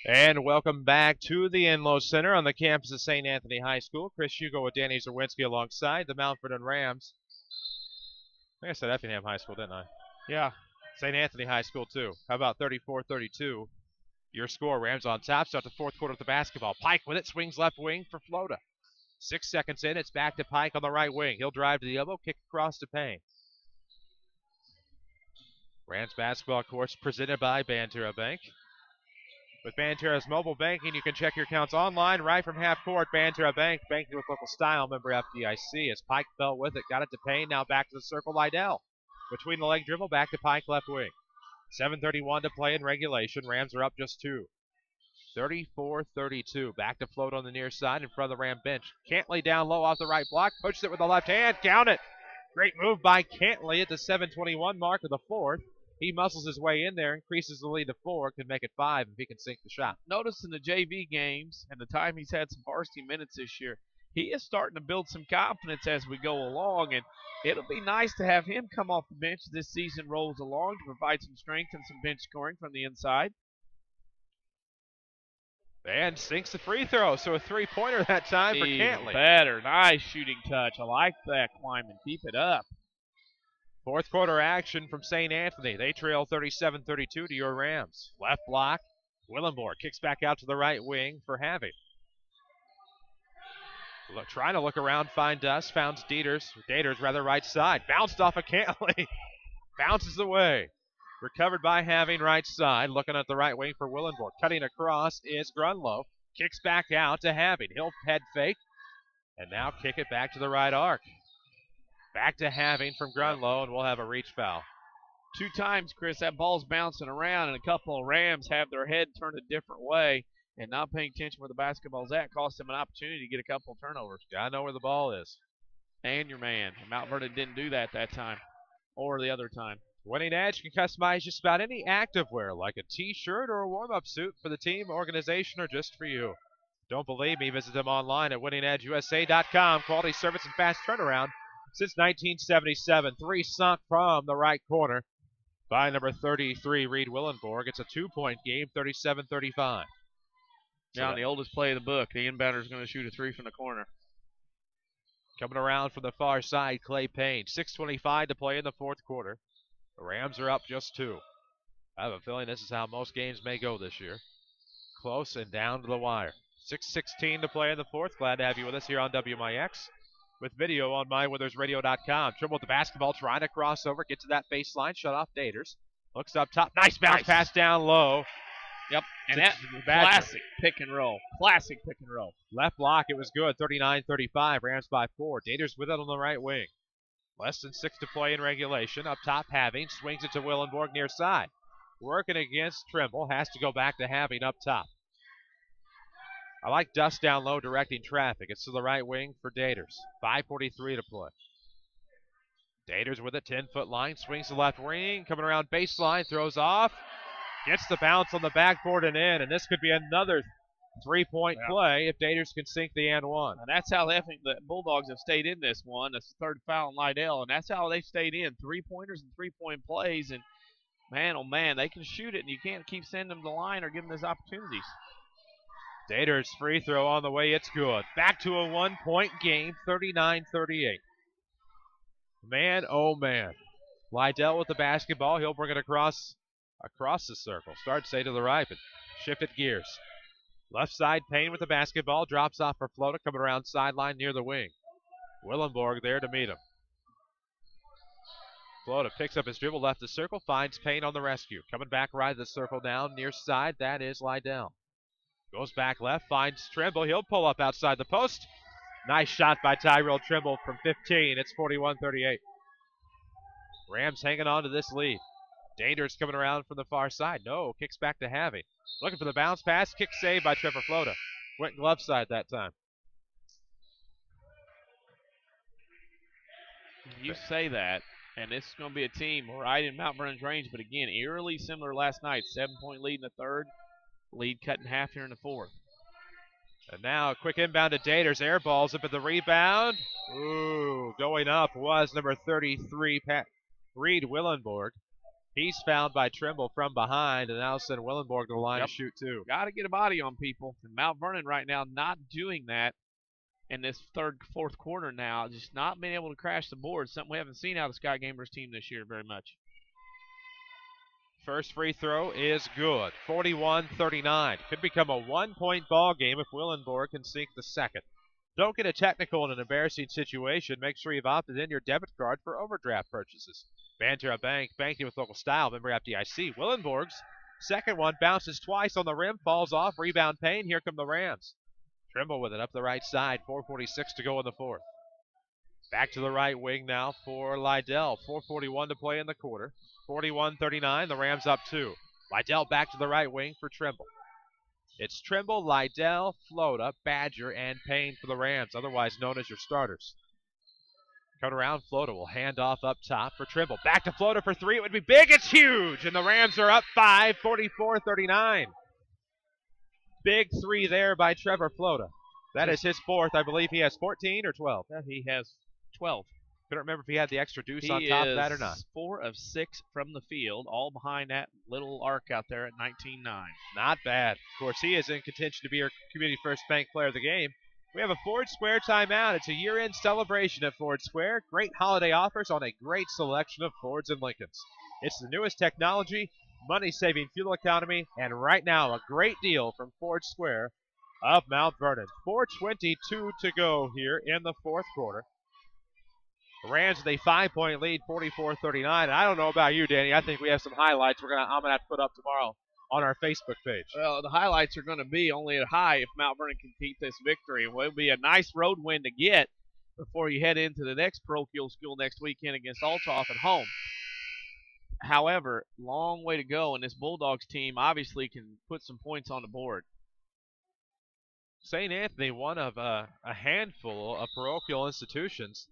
WMIX. And welcome back to the Enlow Center on the campus of St. Anthony High School. Chris Hugo with Danny Czerwinski alongside the Mount Vernon Rams. I think I said Effingham High School, didn't I? Yeah. St. Anthony High School, too. How about 34-32? Your score, Rams on top. Start the fourth quarter of the basketball. Pike with it, swings left wing for Flota. 6 seconds in, it's back to Pike on the right wing. He'll drive to the elbow, kick across to Payne. Rams basketball course presented by Banterra Bank. With Banterra's mobile banking, you can check your accounts online right from half court. Banterra Bank, banking with local style, member FDIC. As Pike fell with it, got it to Payne, now back to the circle, Lydell. Between the leg dribble, back to Pike left wing. 7:31 to play in regulation. Rams are up just 2. 34-32. Back to float on the near side in front of the Ram bench. Cantley down low off the right block. Pushes it with the left hand. Count it. Great move by Cantley at the 7:21 mark of the fourth. He muscles his way in there, increases the lead to 4, can make it 5 if he can sink the shot. Notice in the JV games and the time he's had some varsity minutes this year, he is starting to build some confidence as we go along, and it'll be nice to have him come off the bench as this season rolls along to provide some strength and some bench scoring from the inside. And sinks the free throw, so a three-pointer that time for Cantley. Better. Nice shooting touch. I like that, Kleiman. Keep it up. Fourth quarter action from St. Anthony. They trail 37-32 to your Rams. Left block. Willenborg kicks back out to the right wing for Having. Trying to look around, find Dust. Found Dieters. Dieters rather right side. Bounced off of Cantley. Bounces away. Recovered by Having right side. Looking at the right wing for Willenborg. Cutting across is Grunlow. Kicks back out to Having. He'll head fake. And now kick it back to the right arc. Back to Having from Grunlow, and we'll have a reach foul. 2 times, Chris, that ball's bouncing around, and a couple of Rams have their head turned a different way and not paying attention where the basketball's at. Cost them an opportunity to get a couple of turnovers. Gotta know where the ball is. And your man. Mount Vernon didn't do that time or the other time. Winning Edge can customize just about any activewear, like a t-shirt or a warm-up suit for the team, organization, or just for you. Don't believe me? Visit them online at winningedgeusa.com. Quality service and fast turnaround since 1977. 3 sunk from the right corner by number 33, Reed Willenborg. It's a 2-point game, 37-35. Yeah, the oldest play of the book. The inbounder is going to shoot a 3 from the corner. Coming around from the far side, Clay Payne. 6:25 to play in the fourth quarter. The Rams are up just 2. I have a feeling this is how most games may go this year. Close and down to the wire. 6:16 to play in the fourth. Glad to have you with us here on WMIX. With video on mywithersradio.com. Trimble with the basketball, trying to cross over, get to that baseline, shut off Daters. Looks up top, nice bounce pass down low. Yep, and that classic pick and roll. Classic pick and roll. Left block, it was good, 39-35, Rams by 4. Daters with it on the right wing. Less than 6 to play in regulation. Up top, Having, swings it to Willenborg near side. Working against Trimble, has to go back to Having up top. I like Dust down low directing traffic. It's to the right wing for Daters. 5:43 to play. Daters with a 10-foot line, swings the left wing, coming around baseline, throws off, gets the bounce on the backboard and in, and this could be another 3-point play if Daters can sink the and one. And that's how the Bulldogs have stayed in this one. That's the third foul on Lydell, and that's how they've stayed in. 3-pointers and 3-point plays, and man, oh man, they can shoot it, and you can't keep sending them to the line or giving them those opportunities. Daters free throw on the way, it's good. Back to a 1-point game, 39-38. Man, oh man. Lydell with the basketball, he'll bring it across the circle. Start say to the right, but shifted gears. Left side, Payne with the basketball, drops off for Flota, coming around sideline near the wing. Willenborg there to meet him. Flota picks up his dribble, left the circle, finds Payne on the rescue. Coming back right of the circle down, near side, that is Lydell. Goes back left, finds Trimble, he'll pull up outside the post. Nice shot by Tyrell Trimble from 15, it's 41-38. Rams hanging on to this lead. Daters coming around from the far side. No, kicks back to Having. Looking for the bounce pass, kick saved by Trevor Flota. Went glove side that time. You say that, and this is going to be a team right in Mount Vernon's range, but again, eerily similar to last night. 7-point lead in the third, lead cut in half here in the fourth. And now a quick inbound to Daters. Air balls up at the rebound. Ooh, going up was number 33, Reed Willenborg. He's fouled by Trimble from behind, and now send Willenborg to the line to shoot two. Got to get a body on people. And Mount Vernon right now not doing that in this fourth quarter now. Just not being able to crash the board. Something we haven't seen out of Scott Gamer's team this year very much. First free throw is good. 41-39. Could become a 1-point ball game if Willenborg can sink the second. Don't get a technical in an embarrassing situation. Make sure you've opted in your debit card for overdraft purchases. Banterra Bank, banking with local style. Member FDIC. Willenborg's second one bounces twice on the rim, falls off. Rebound Payne. Here come the Rams. Trimble with it up the right side. 4:46 to go in the fourth. Back to the right wing now for Lydell. 4:41 to play in the quarter. 41-39. The Rams up 2. Lydell back to the right wing for Trimble. It's Trimble, Lydell, Flota, Badger, and Payne for the Rams, otherwise known as your starters. Coming around, Flota will hand off up top for Trimble. Back to Flota for 3. It would be big. It's huge. And the Rams are up 5, 44-39. Big 3 there by Trevor Flota. That is his fourth. I believe he has 14 or 12. He has 12. Couldn't remember if he had the extra deuce on top of that or not. 4 of 6 from the field, all behind that little arc out there at 19-9. Not bad. Of course, he is in contention to be our Community First Bank Player of the Game. We have a Ford Square timeout. It's a year-end celebration at Ford Square. Great holiday offers on a great selection of Fords and Lincolns. It's the newest technology, money-saving fuel economy, and right now a great deal from Ford Square of Mount Vernon. 4:22 to go here in the fourth quarter. The Rams with a 5-point lead, 44-39. I don't know about you, Danny. I think we have some highlights I'm gonna have to put up tomorrow on our Facebook page. Well, the highlights are going to be only at high if Mount Vernon can keep this victory. It will be a nice road win to get before you head into the next parochial school next weekend against Althoff at home. However, long way to go, and this Bulldogs team obviously can put some points on the board. St. Anthony, one of a handful of parochial institutions,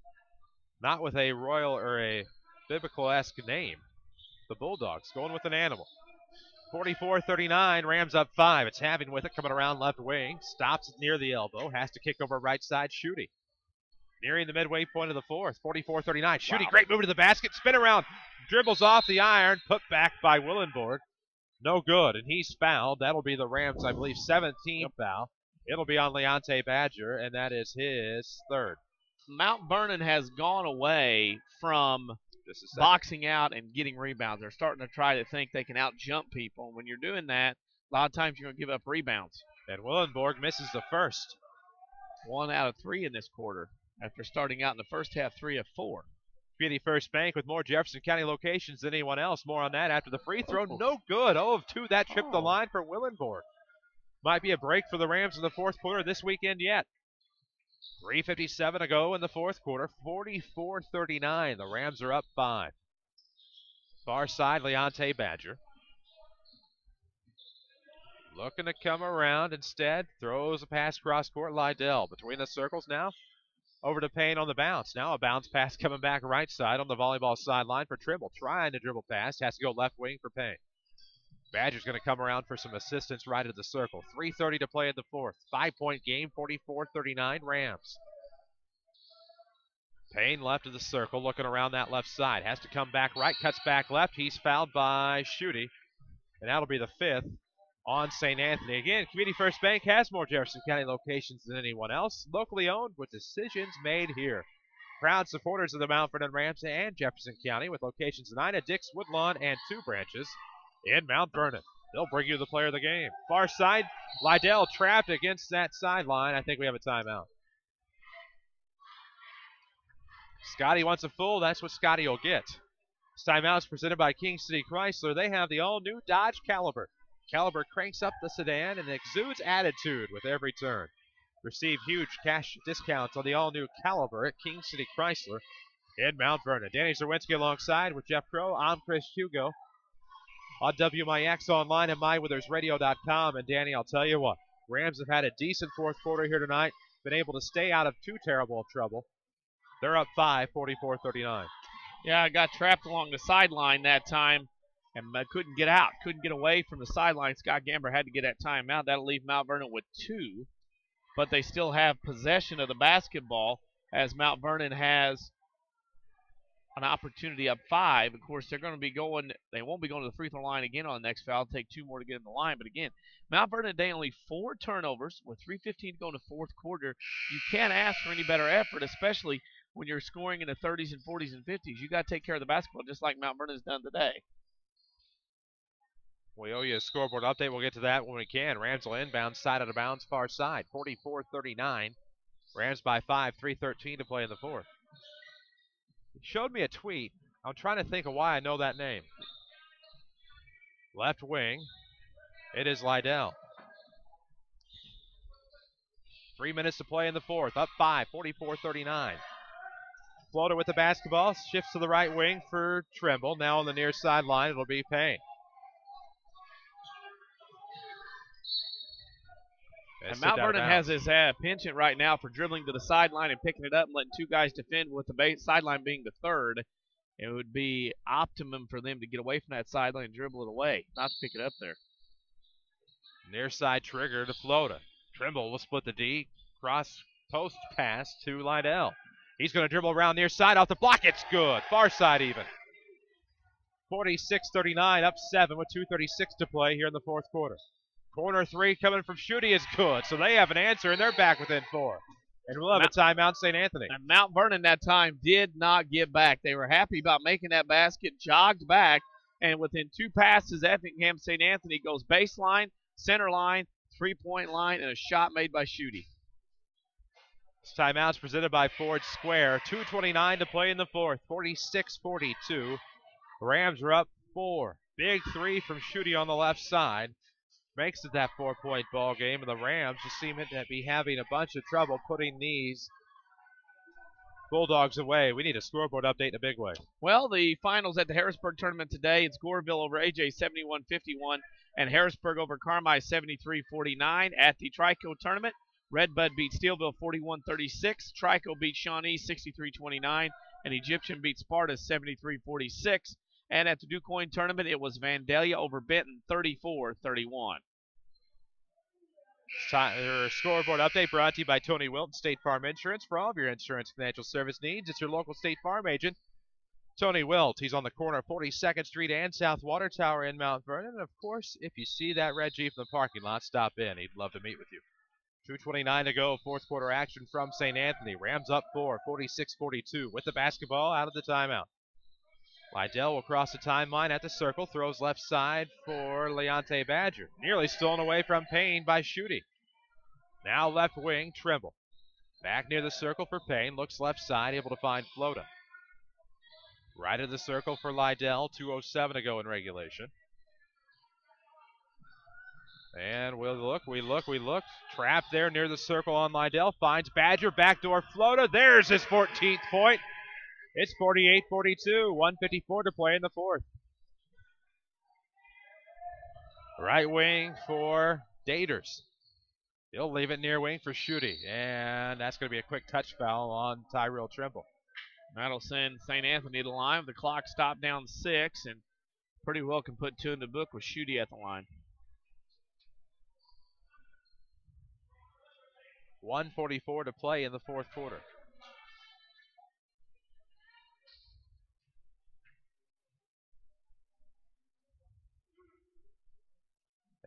not with a royal or a biblical-esque name. The Bulldogs going with an animal. 44-39, Rams up 5. It's Having with it, coming around left wing. Stops near the elbow. Has to kick over right side, Schutte. Nearing the midway point of the fourth. 44-39. Schutte, great move to the basket. Spin around. Dribbles off the iron. Put back by Willenborg. No good, and he's fouled. That'll be the Rams, I believe, 17th foul. It'll be on Leonte Badger, and that is his third. Mount Vernon has gone away from boxing out and getting rebounds. They're starting to try to think they can out-jump people. When you're doing that, a lot of times you're going to give up rebounds. And Willenborg misses the first. 1 out of 3 in this quarter after starting out in the first half 3 of 4. Community First Bank with more Jefferson County locations than anyone else. More on that after the free throw. No good. 0 of 2. That tripped the line for Willenborg. Might be a break for the Rams in the fourth quarter this weekend yet. 3:57 to go in the fourth quarter. 44-39. The Rams are up 5. Far side, Leonte Badger. Looking to come around instead. Throws a pass cross court. Lydell between the circles now. Over to Payne on the bounce. Now a bounce pass coming back right side on the volleyball sideline for Trimble. Trying to dribble pass. Has to go left wing for Payne. Badger's going to come around for some assistance right at the circle. 3:30 to play in the fourth. 5-point game, 44-39 Rams. Payne left of the circle, looking around that left side. Has to come back right, cuts back left. He's fouled by Schutte, and that'll be the 5th on St. Anthony. Again, Community First Bank has more Jefferson County locations than anyone else. Locally owned with decisions made here. Proud supporters of the Mount Vernon Rams and Jefferson County with locations in Ina, Dix, Woodlawn, and 2 branches in Mount Vernon. They'll bring you the player of the game. Far side, Lydell trapped against that sideline. I think we have a timeout. Scotty wants a full. That's what Scotty will get. This timeout is presented by King City Chrysler. They have the all-new Dodge Caliber. Caliber cranks up the sedan and exudes attitude with every turn. Receive huge cash discounts on the all-new Caliber at King City Chrysler in Mount Vernon. Danny Czerwinski alongside with Jeff Crow. I'm Chris Hugo on WMIX online and mywithersradio.com. And Danny, I'll tell you what, Rams have had a decent fourth quarter here tonight. Been able to stay out of too terrible of trouble. They're up 5, 44-39. Yeah, I got trapped along the sideline that time and couldn't get out, couldn't get away from the sideline. Scott Gamber had to get that timeout. That'll leave Mount Vernon with 2, but they still have possession of the basketball as Mount Vernon has an opportunity up 5. Of course, they're going to be going, they won't be going to the free throw line again on the next foul. It'll take 2 more to get in the line. But again, Mount Vernon today only 4 turnovers with 3:15 to go in the fourth quarter. You can't ask for any better effort, especially when you're scoring in the 30s and 40s and 50s. You got to take care of the basketball just like Mount Vernon's done today. We owe you a scoreboard update. We'll get to that when we can. Rams will inbound, side out of bounds, far side. 44-39. Rams by 5, 3:13 to play in the fourth. He showed me a tweet. I'm trying to think of why I know that name. Left wing. It is Lydell. 3 minutes to play in the fourth. Up 5, 44-39. Floater with the basketball. Shifts to the right wing for Trimble. Now on the near sideline, it'll be Payne. And Mount Vernon has his penchant right now for dribbling to the sideline and picking it up and letting 2 guys defend with the sideline being the 3rd. It would be optimum for them to get away from that sideline and dribble it away, not to pick it up there. Near side trigger to Floater. Trimble will split the D. Cross post pass to Lydell. He's going to dribble around near side off the block. It's good. Far side even. 46-39, up 7 with 2:36 to play here in the fourth quarter. Corner 3 coming from Schutte is good. So they have an answer, and they're back within 4. And we'll have a timeout, St. Anthony. And Mount Vernon that time did not give back. They were happy about making that basket, jogged back, and within 2 passes, Effingham St. Anthony goes baseline, center line, 3-point line, and a shot made by Schutte. This timeout is presented by Ford Square. 2:29 to play in the fourth. 46-42. Rams are up 4. Big 3 from Schutte on the left side. Makes it that 4-point ball game, and the Rams just seem to be having a bunch of trouble putting these Bulldogs away. We need a scoreboard update in a big way. Well, the finals at the Harrisburg tournament today, it's Goreville over AJ 71-51 and Harrisburg over Carmi 73-49. At the Trico tournament, Redbud beat Steelville 41-36. Trico beat Shawnee 63-29, and Egyptian beat Sparta 73-46. And at the DuQuoin tournament, it was Vandalia over Benton 34-31. Scoreboard update brought to you by Tony Wilton, State Farm Insurance. For all of your insurance financial service needs, it's your local State Farm agent. Tony Wilt, he's on the corner of 42nd Street and South Water Tower in Mount Vernon. And of course, if you see that red Jeep in the parking lot, stop in. He'd love to meet with you. 2:29 to go, fourth quarter action from St. Anthony. Rams up 4, 46-42 with the basketball out of the timeout. Lydell will cross the timeline at the circle, throws left side for Leonte Badger. Nearly stolen away from Payne by Schutte. Now left wing, Trimble. Back near the circle for Payne, looks left side, able to find Floda. Right of the circle for Lydell, 2:07 to go in regulation. And we'll look. Trapped there near the circle on Lydell. Finds Badger, backdoor floater. There's his 14th point. It's 48-42, 1:54 to play in the fourth. Right wing for Daters. He'll leave it near wing for Schutte. And that's going to be a quick touch foul on Tyrell Trimble. That'll send St. Anthony to the line. The clock stopped down 6, and pretty well can put 2 in the book with Schutte at the line. 1:44 to play in the fourth quarter.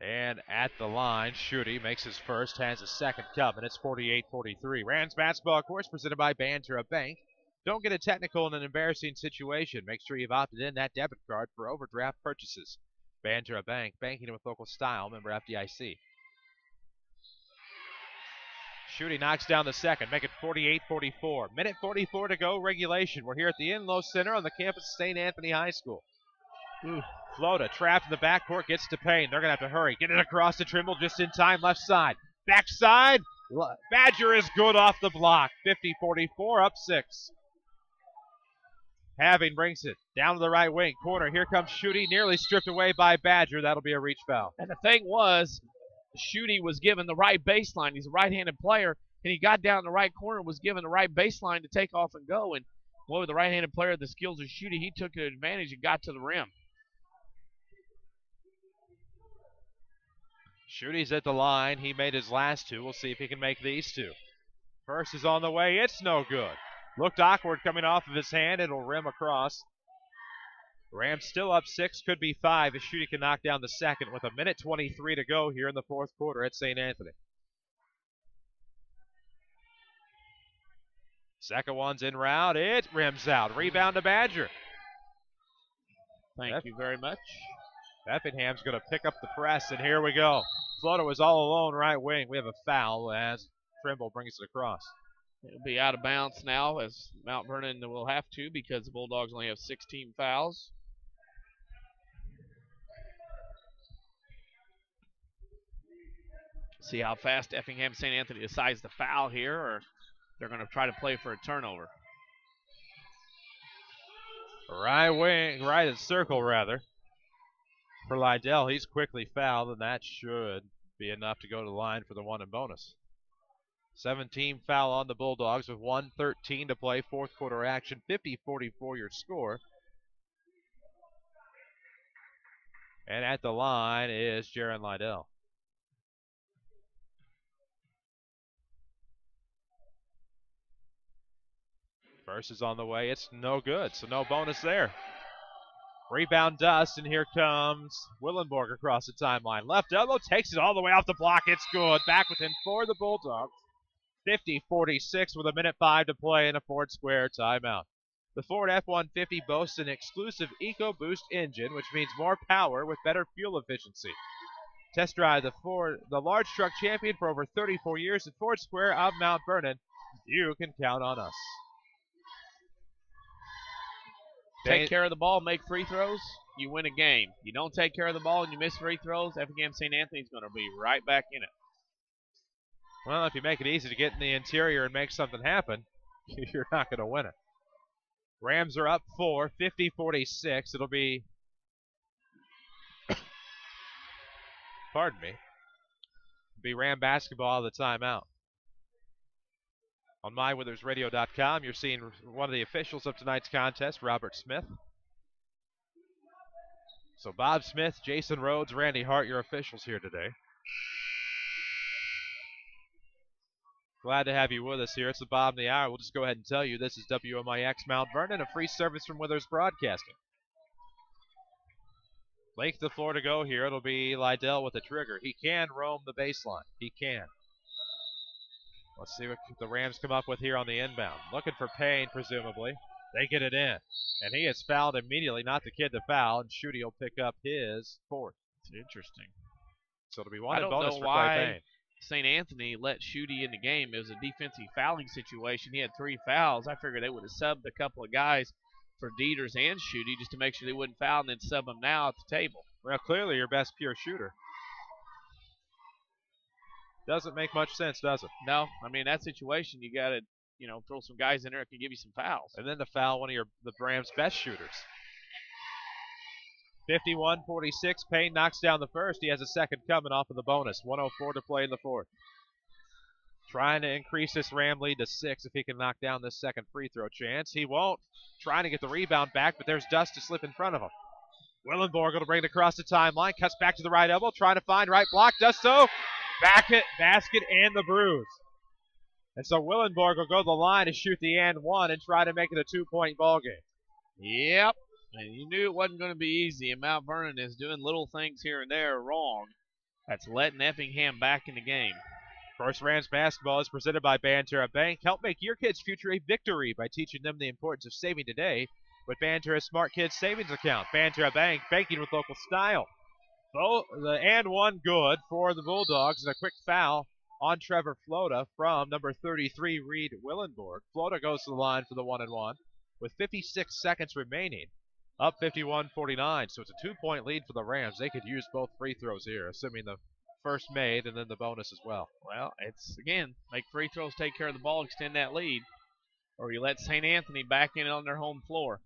And at the line, Schutte makes his first, has his second cup, and it's 48-43. Rams basketball, of course, presented by Banterra Bank. Don't get a technical in an embarrassing situation. Make sure you've opted in that debit card for overdraft purchases. Banterra Bank, banking with local style, member FDIC. Schutte knocks down the second, make it 48-44. Minute 44 to go, regulation. We're here at the Enlow Center on the campus of St. Anthony High School. Floda trapped in the backcourt, gets to Payne. They're going to have to hurry. Get it across to Trimble just in time, left side. Backside, Badger is good off the block. 50-44, up 6. Having brings it down to the right wing. Corner, here comes Schutte, nearly stripped away by Badger. That'll be a reach foul. And the thing was, Schutte was given the right baseline. He's a right-handed player, and he got down in the right corner, was given the right baseline to take off and go. And boy, with the right-handed player, the skills of Schutte, he took advantage and got to the rim. Schutte's at the line. He made his last 2. We'll see if he can make these 2. First is on the way. It's no good. Looked awkward coming off of his hand. It'll rim across. Rams still up 6, could be 5 if Schutte can knock down the second with a minute 23 to go here in the fourth quarter at St. Anthony. Second one's en route. It rims out. Rebound to Badger. Thank you very much. Effingham's going to pick up the press, and here we go. Floda was all alone right wing. We have a foul as Trimble brings it across. It'll be out of bounds now, as Mount Vernon will have to, because the Bulldogs only have 16 fouls. See how fast Effingham St. Anthony decides to foul here, or they're going to try to play for a turnover. Right wing, right at circle rather. For Lydell, he's quickly fouled, and that should be enough to go to the line for the 1 and bonus. 17 foul on the Bulldogs with 1:13 to play, fourth quarter action, 50-44 your score. And at the line is Jaron Lydell. First is on the way, it's no good, so no bonus there. Rebound dust, and here comes Willenborg across the timeline. Left elbow, takes it all the way off the block, it's good. Back within 4 of the Bulldogs. 50-46 with a minute 5 to play in a Ford Square timeout. The Ford F-150 boasts an exclusive EcoBoost engine, which means more power with better fuel efficiency. Test drive the large truck champion for over 34 years at Ford Square of Mount Vernon. You can count on us. Take care of the ball, make free throws, you win a game. You don't take care of the ball and you miss free throws, Effingham St. Anthony's going to be right back in it. Well, if you make it easy to get in the interior and make something happen, you're not going to win it. Rams are up 4, 50-46. It'll be, pardon me, be Ram basketball at the timeout. On MyWithersRadio.com, you're seeing one of the officials of tonight's contest, Robert Smith. So Bob Smith, Jason Rhodes, Randy Hart, your officials here today. Glad to have you with us here. It's the bottom of the hour. We'll just go ahead and tell you this is WMIX Mount Vernon, a free service from Withers Broadcasting. Length of the floor to go here. It'll be Lydell with the trigger. He can roam the baseline. He can. Let's see what the Rams come up with here on the inbound. Looking for Payne, presumably. They get it in. And he is fouled immediately. Not the kid to foul. And Schutte will pick up his fourth. It's interesting. So it'll be one I don't bonus know for why Clay Payne. St. Anthony let Schutte in the game. It was a defensive fouling situation. He had 3 fouls. I figured they would have subbed a couple of guys for Dieters and Schutte just to make sure they wouldn't foul and then sub them now at the table. Well, clearly your best pure shooter. Doesn't make much sense, does it? No. I mean, in that situation, you got to, throw some guys in there that can give you some fouls. And then to foul one of the Rams' best shooters. 51-46. Payne knocks down the first. He has a second coming off of the bonus. 1:04 to play in the fourth. Trying to increase this Ram lead to 6 if he can knock down this second free throw chance. He won't. Trying to get the rebound back, but there's dust to slip in front of him. Willenborg will bring it across the timeline. Cuts back to the right elbow. Trying to find right block. Does so. Basket and the bruise. And so Willenborg will go to the line to shoot the and one and try to make it a 2-point ball game. Yep. And you knew it wasn't going to be easy, and Mount Vernon is doing little things here and there wrong. That's letting Effingham back in the game. First Rams basketball is presented by Banterra Bank. Help make your kids' future a victory by teaching them the importance of saving today with Banterra's Smart Kids Savings Account. Banterra Bank, banking with local style. The and one good for the Bulldogs, and a quick foul on Trevor Flota from number 33, Reed Willenborg. Flota goes to the line for the 1-and-1 with 56 seconds remaining. Up 51-49, so it's a 2-point lead for the Rams. They could use both free throws here, assuming the first made and then the bonus as well. Well, it's, again, make free throws, take care of the ball, extend that lead, or you let St. Anthony back in on their home floor.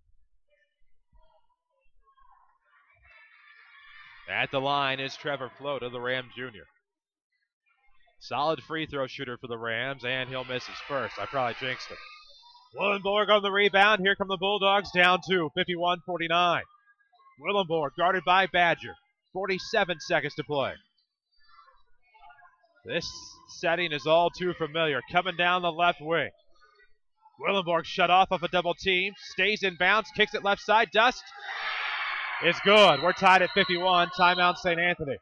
At the line is Trevor Flota, the Ram Jr. Solid free throw shooter for the Rams, and he'll miss his first. I probably jinxed him. Willenborg on the rebound. Here come the Bulldogs down 2, 51-49. Willenborg guarded by Badger. 47 seconds to play. This setting is all too familiar. Coming down the left wing. Willenborg shut off a double team. Stays in bounds. Kicks it left side. Dust. It's good. We're tied at 51. Timeout St. Anthony.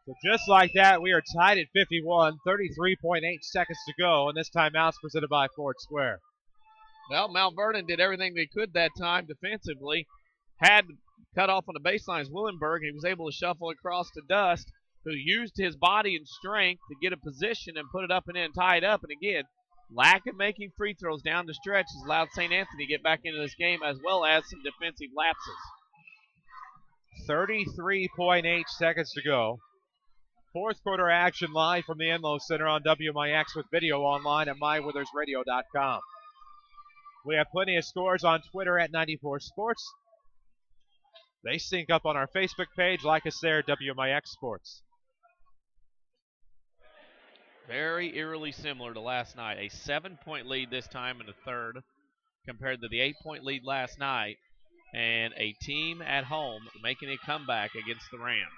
So just like that, we are tied at 51, 33.8 seconds to go, and this timeout's presented by Ford Square. Well, Mount Vernon did everything they could that time defensively. Had cut off on the baselines Willenborg. He was able to shuffle across to Dust, who used his body and strength to get a position and put it up and in, tie it up. And again, lack of making free throws down the stretch has allowed St. Anthony to get back into this game, as well as some defensive lapses. 33.8 seconds to go. Fourth quarter action live from the Enlow Center on WMIX with video online at mywithersradio.com. We have plenty of scores on Twitter at 94 Sports. They sync up on our Facebook page. Like us there, WMIX Sports. Very eerily similar to last night. A 7-point lead this time in the third compared to the 8-point lead last night. And a team at home making a comeback against the Rams.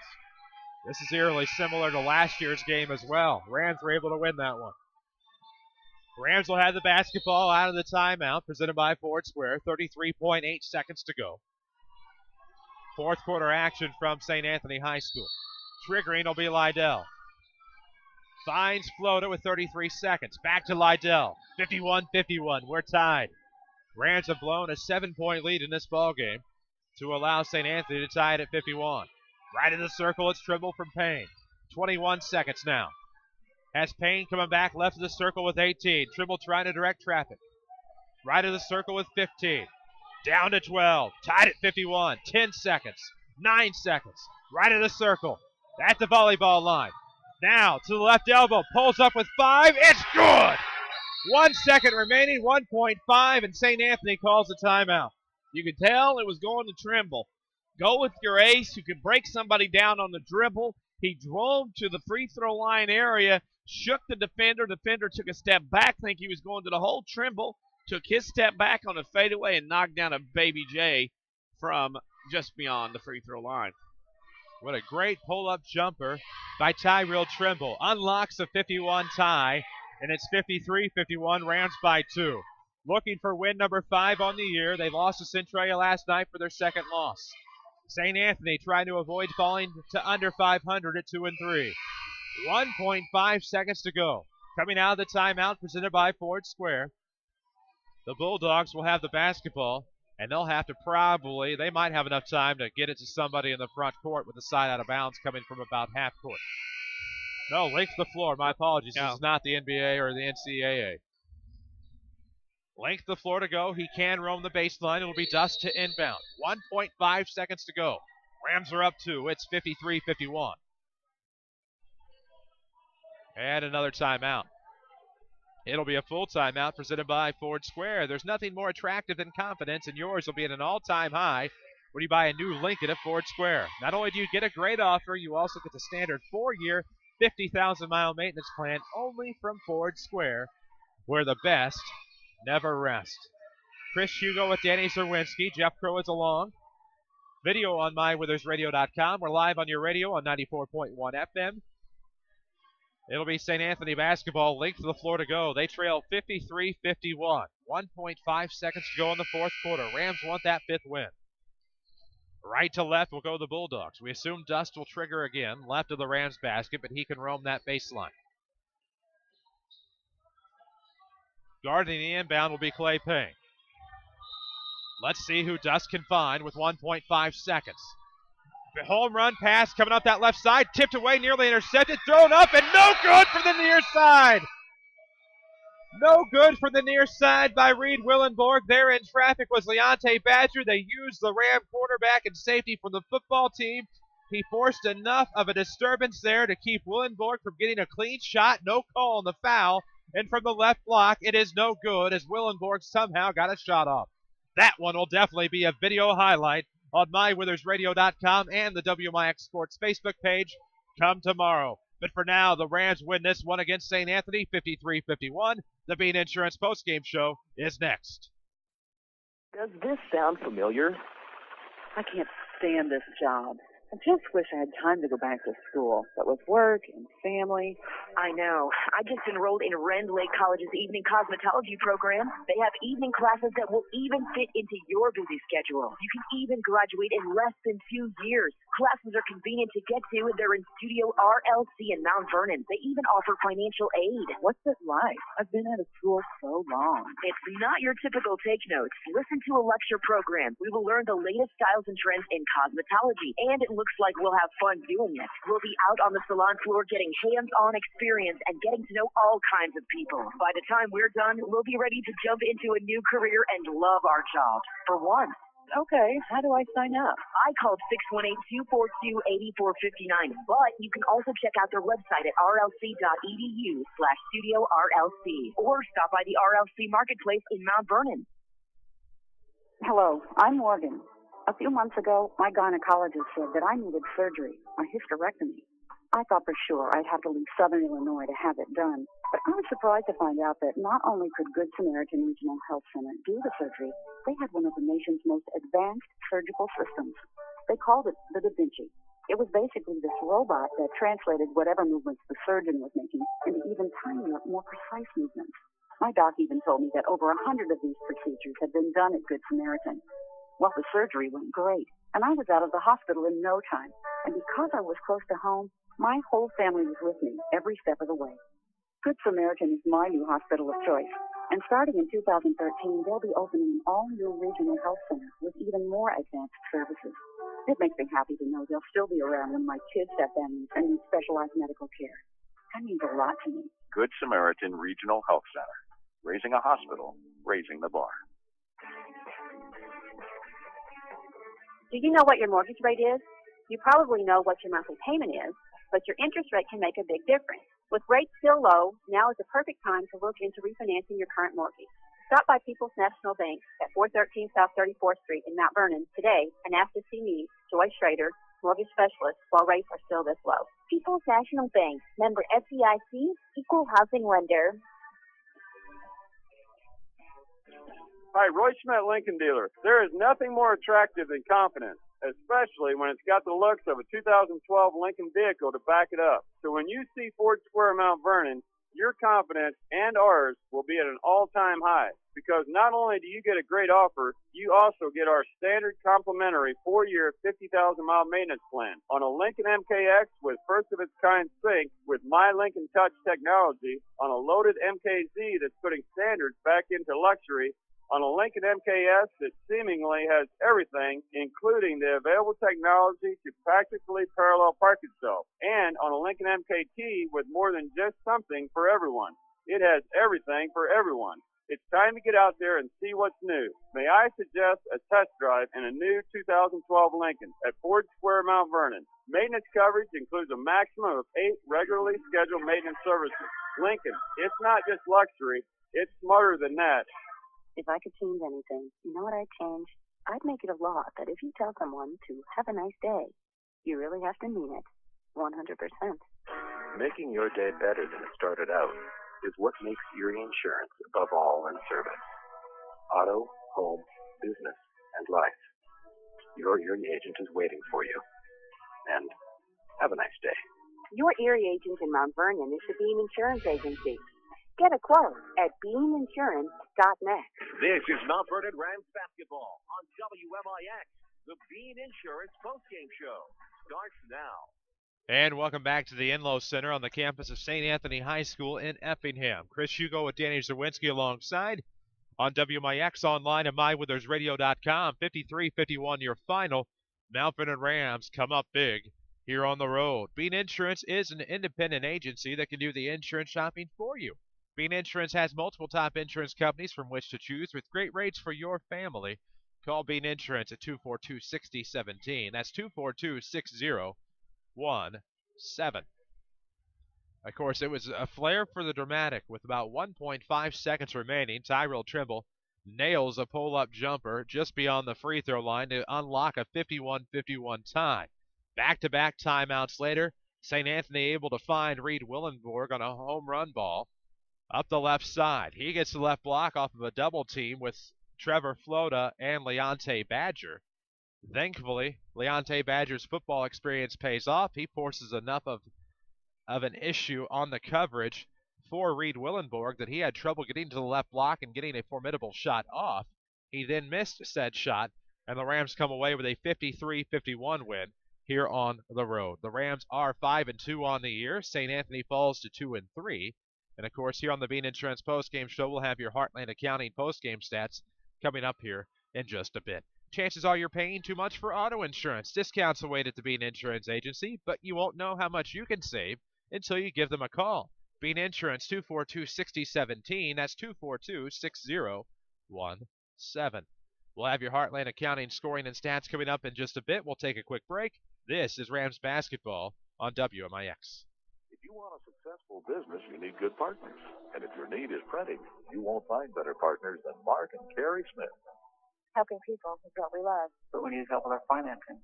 This is eerily similar to last year's game as well. Rams were able to win that one. Rams will have the basketball out of the timeout, presented by Ford Square. 33.8 seconds to go. Fourth quarter action from St. Anthony High School. Triggering will be Lydell. Finds Flota with 33 seconds. Back to Lydell. 51-51. We're tied. Rams have blown a 7-point lead in this ballgame to allow St. Anthony to tie it at 51. Right in the circle, it's Trimble from Payne. 21 seconds now. Has Payne coming back left of the circle with 18. Trimble trying to direct traffic. Right of the circle with 15. Down to 12. Tied at 51. 10 seconds. 9 seconds. Right of the circle. At the volleyball line. Now to the left elbow. Pulls up with 5. It's good! 1 second remaining. 1.5, and St. Anthony calls a timeout. You could tell it was going to Trimble. Go with your ace who could break somebody down on the dribble. He drove to the free throw line area, shook the defender. Defender took a step back, think he was going to the hole. Trimble took his step back on a fadeaway and knocked down a Baby J from just beyond the free throw line. What a great pull-up jumper by Tyrell Trimble. Unlocks a 51 tie, and it's 53-51, Rams by 2. Looking for win number 5 on the year. They lost to Centralia last night for their second loss. St. Anthony trying to avoid falling to under 500 at 2-3. 1.5 seconds to go. Coming out of the timeout presented by Ford Square. The Bulldogs will have the basketball, and they'll have to they might have enough time to get it to somebody in the front court with the side out of bounds coming from about half court. No, length of the floor. My apologies. Yeah. This is not the NBA or the NCAA. Length of the floor to go. He can roam the baseline. It'll be dust to inbound. 1.5 seconds to go. Rams are up 2. It's 53-51. And another timeout. It'll be a full timeout presented by Ford Square. There's nothing more attractive than confidence, and yours will be at an all-time high when you buy a new Lincoln at Ford Square. Not only do you get a great offer, you also get the standard 4-year, 50,000-mile maintenance plan only from Ford Square, where the best never rest. Chris Hugo with Danny Czerwinski. Jeff Crow is along. Video on MyWithersRadio.com. We're live on your radio on 94.1 FM. It'll be St. Anthony basketball. Length of the floor to go. They trail 53-51. 1.5 seconds to go in the fourth quarter. Rams want that 5th win. Right to left will go the Bulldogs. We assume Dust will trigger again. Left of the Rams basket, but he can roam that baseline. Guarding the inbound will be Clay Payne. Let's see who Dust can find with 1.5 seconds. The home run pass coming up that left side. Tipped away, nearly intercepted. Thrown up, and no good from the near side. No good from the near side by Reed Willenborg. There in traffic was Leonte Badger. They used the Ram quarterback and safety from the football team. He forced enough of a disturbance there to keep Willenborg from getting a clean shot. No call on the foul. And from the left block, it is no good as Willenborg somehow got a shot off. That one will definitely be a video highlight on MyWithersRadio.com and the WMIX Sports Facebook page come tomorrow. But for now, the Rams win this one against St. Anthony, 53-51. The Bean Insurance postgame show is next. Does this sound familiar? I can't stand this job. I just wish I had time to go back to school, but with work and family. I know. I just enrolled in Rend Lake College's evening cosmetology program. They have evening classes that will even fit into your busy schedule. You can even graduate in less than 2 years. Classes are convenient to get to, and they're in Studio RLC in Mount Vernon. They even offer financial aid. What's it like? I've been out of school so long. It's not your typical take notes. Listen to a lecture program. We will learn the latest styles and trends in cosmetology, and it looks like we'll have fun doing it. We'll be out on the salon floor getting hands-on experience and getting to know all kinds of people. By the time we're done, we'll be ready to jump into a new career and love our jobs. For once. Okay, how do I sign up? I called 618-242-8459, but you can also check out their website at rlc.edu/Studio RLC or stop by the RLC Marketplace in Mount Vernon. Hello, I'm Morgan. A few months ago, my gynecologist said that I needed surgery, a hysterectomy. I thought for sure I'd have to leave Southern Illinois to have it done, but I was surprised to find out that not only could Good Samaritan Regional Health Center do the surgery, they had one of the nation's most advanced surgical systems. They called it the Da Vinci. It was basically this robot that translated whatever movements the surgeon was making into even tinier, more precise movements. My doc even told me that over 100 of these procedures had been done at Good Samaritan. Well, the surgery went great, and I was out of the hospital in no time. And because I was close to home, my whole family was with me every step of the way. Good Samaritan is my new hospital of choice. And starting in 2013, they'll be opening an all-new regional health center with even more advanced services. It makes me happy to know they'll still be around when my kids have families and need specialized medical care. That means a lot to me. Good Samaritan Regional Health Center. Raising a hospital, raising the bar. Do you know what your mortgage rate is? You probably know what your monthly payment is, but your interest rate can make a big difference. With rates still low, now is the perfect time to look into refinancing your current mortgage. Stop by People's National Bank at 413 South 34th Street in Mount Vernon today and ask to see me, Joyce Schrader, mortgage specialist, while rates are still this low. People's National Bank, member FDIC, equal housing lender. Hi, Roy Schmidt, Lincoln dealer. There is nothing more attractive than confidence. especially when it's got the looks of a 2012 Lincoln vehicle to back it up. So when you see Ford Square Mount Vernon, your confidence and ours will be at an all-time high, because not only do you get a great offer, you also get our standard complimentary 4-year 50,000-mile maintenance plan on a Lincoln MKX with first-of-its-kind sync with My Lincoln Touch technology, on a loaded MKZ that's putting standards back into luxury, on a Lincoln MKS that seemingly has everything, including the available technology to practically parallel park itself, and on a Lincoln MKT with more than just something for everyone. It has everything for everyone. It's time to get out there and see what's new. May I suggest a test drive in a new 2012 Lincoln at Ford Square Mount Vernon. Maintenance coverage includes a maximum of 8 regularly scheduled maintenance services. Lincoln, it's not just luxury, it's smarter than that. If I could change anything, you know what I'd change? I'd make it a law that if you tell someone to have a nice day, you really have to mean it. 100%. Making your day better than it started out is what makes Erie Insurance above all in service. Auto, home, business, and life. Your Erie agent is waiting for you. And have a nice day. Your Erie agent in Mount Vernon is the Beam Insurance Agency. Get a quote at beaminsurance.net. This is Mount Vernon Rams basketball on WMIX. The Bean Insurance postgame show starts now. And welcome back to the Enlow Center on the campus of St. Anthony High School in Effingham. Chris Hugo with Danny Czerwinski alongside on WMIX online at MyWithersRadio.com. 53-51 your final. Mount Vernon Rams come up big here on the road. Bean Insurance is an independent agency that can do the insurance shopping for you. Bean Insurance has multiple top insurance companies from which to choose with great rates for your family. Call Bean Insurance at 242-6017. That's 242-6017. Of course, it was a flair for the dramatic with about 1.5 seconds remaining. Tyrell Trimble nails a pull-up jumper just beyond the free throw line to unlock a 51-51 tie. Back-to-back timeouts later, St. Anthony able to find Reed Willenborg on a home run ball up the left side. He gets the left block off of a double team with Trevor Flota and Leonte Badger. Thankfully, Leonte Badger's football experience pays off. He forces enough of an issue on the coverage for Reed Willenborg that he had trouble getting to the left block and getting a formidable shot off. He then missed said shot, and the Rams come away with a 53-51 win here on the road. The Rams are 5-2 on the year. St. Anthony falls to 2-3. And, of course, here on the Bean Insurance postgame show, we'll have your Heartland Accounting postgame stats coming up here in just a bit. Chances are you're paying too much for auto insurance. Discounts await at the Bean Insurance Agency, but you won't know how much you can save until you give them a call. Bean Insurance, 242-6017. That's 242-6017. We'll have your Heartland Accounting scoring and stats coming up in just a bit. We'll take a quick break. This is Rams basketball on WMIX. If you want a successful business, you need good partners. And if your need is printing, you won't find better partners than Mark and Carrie Smith. Helping people is what we love. But we need help with our financing.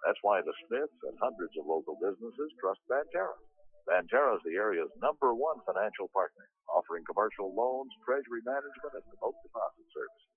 That's why the Smiths and hundreds of local businesses trust Banterra. Banterra is the area's #1 financial partner, offering commercial loans, treasury management, and remote deposit services.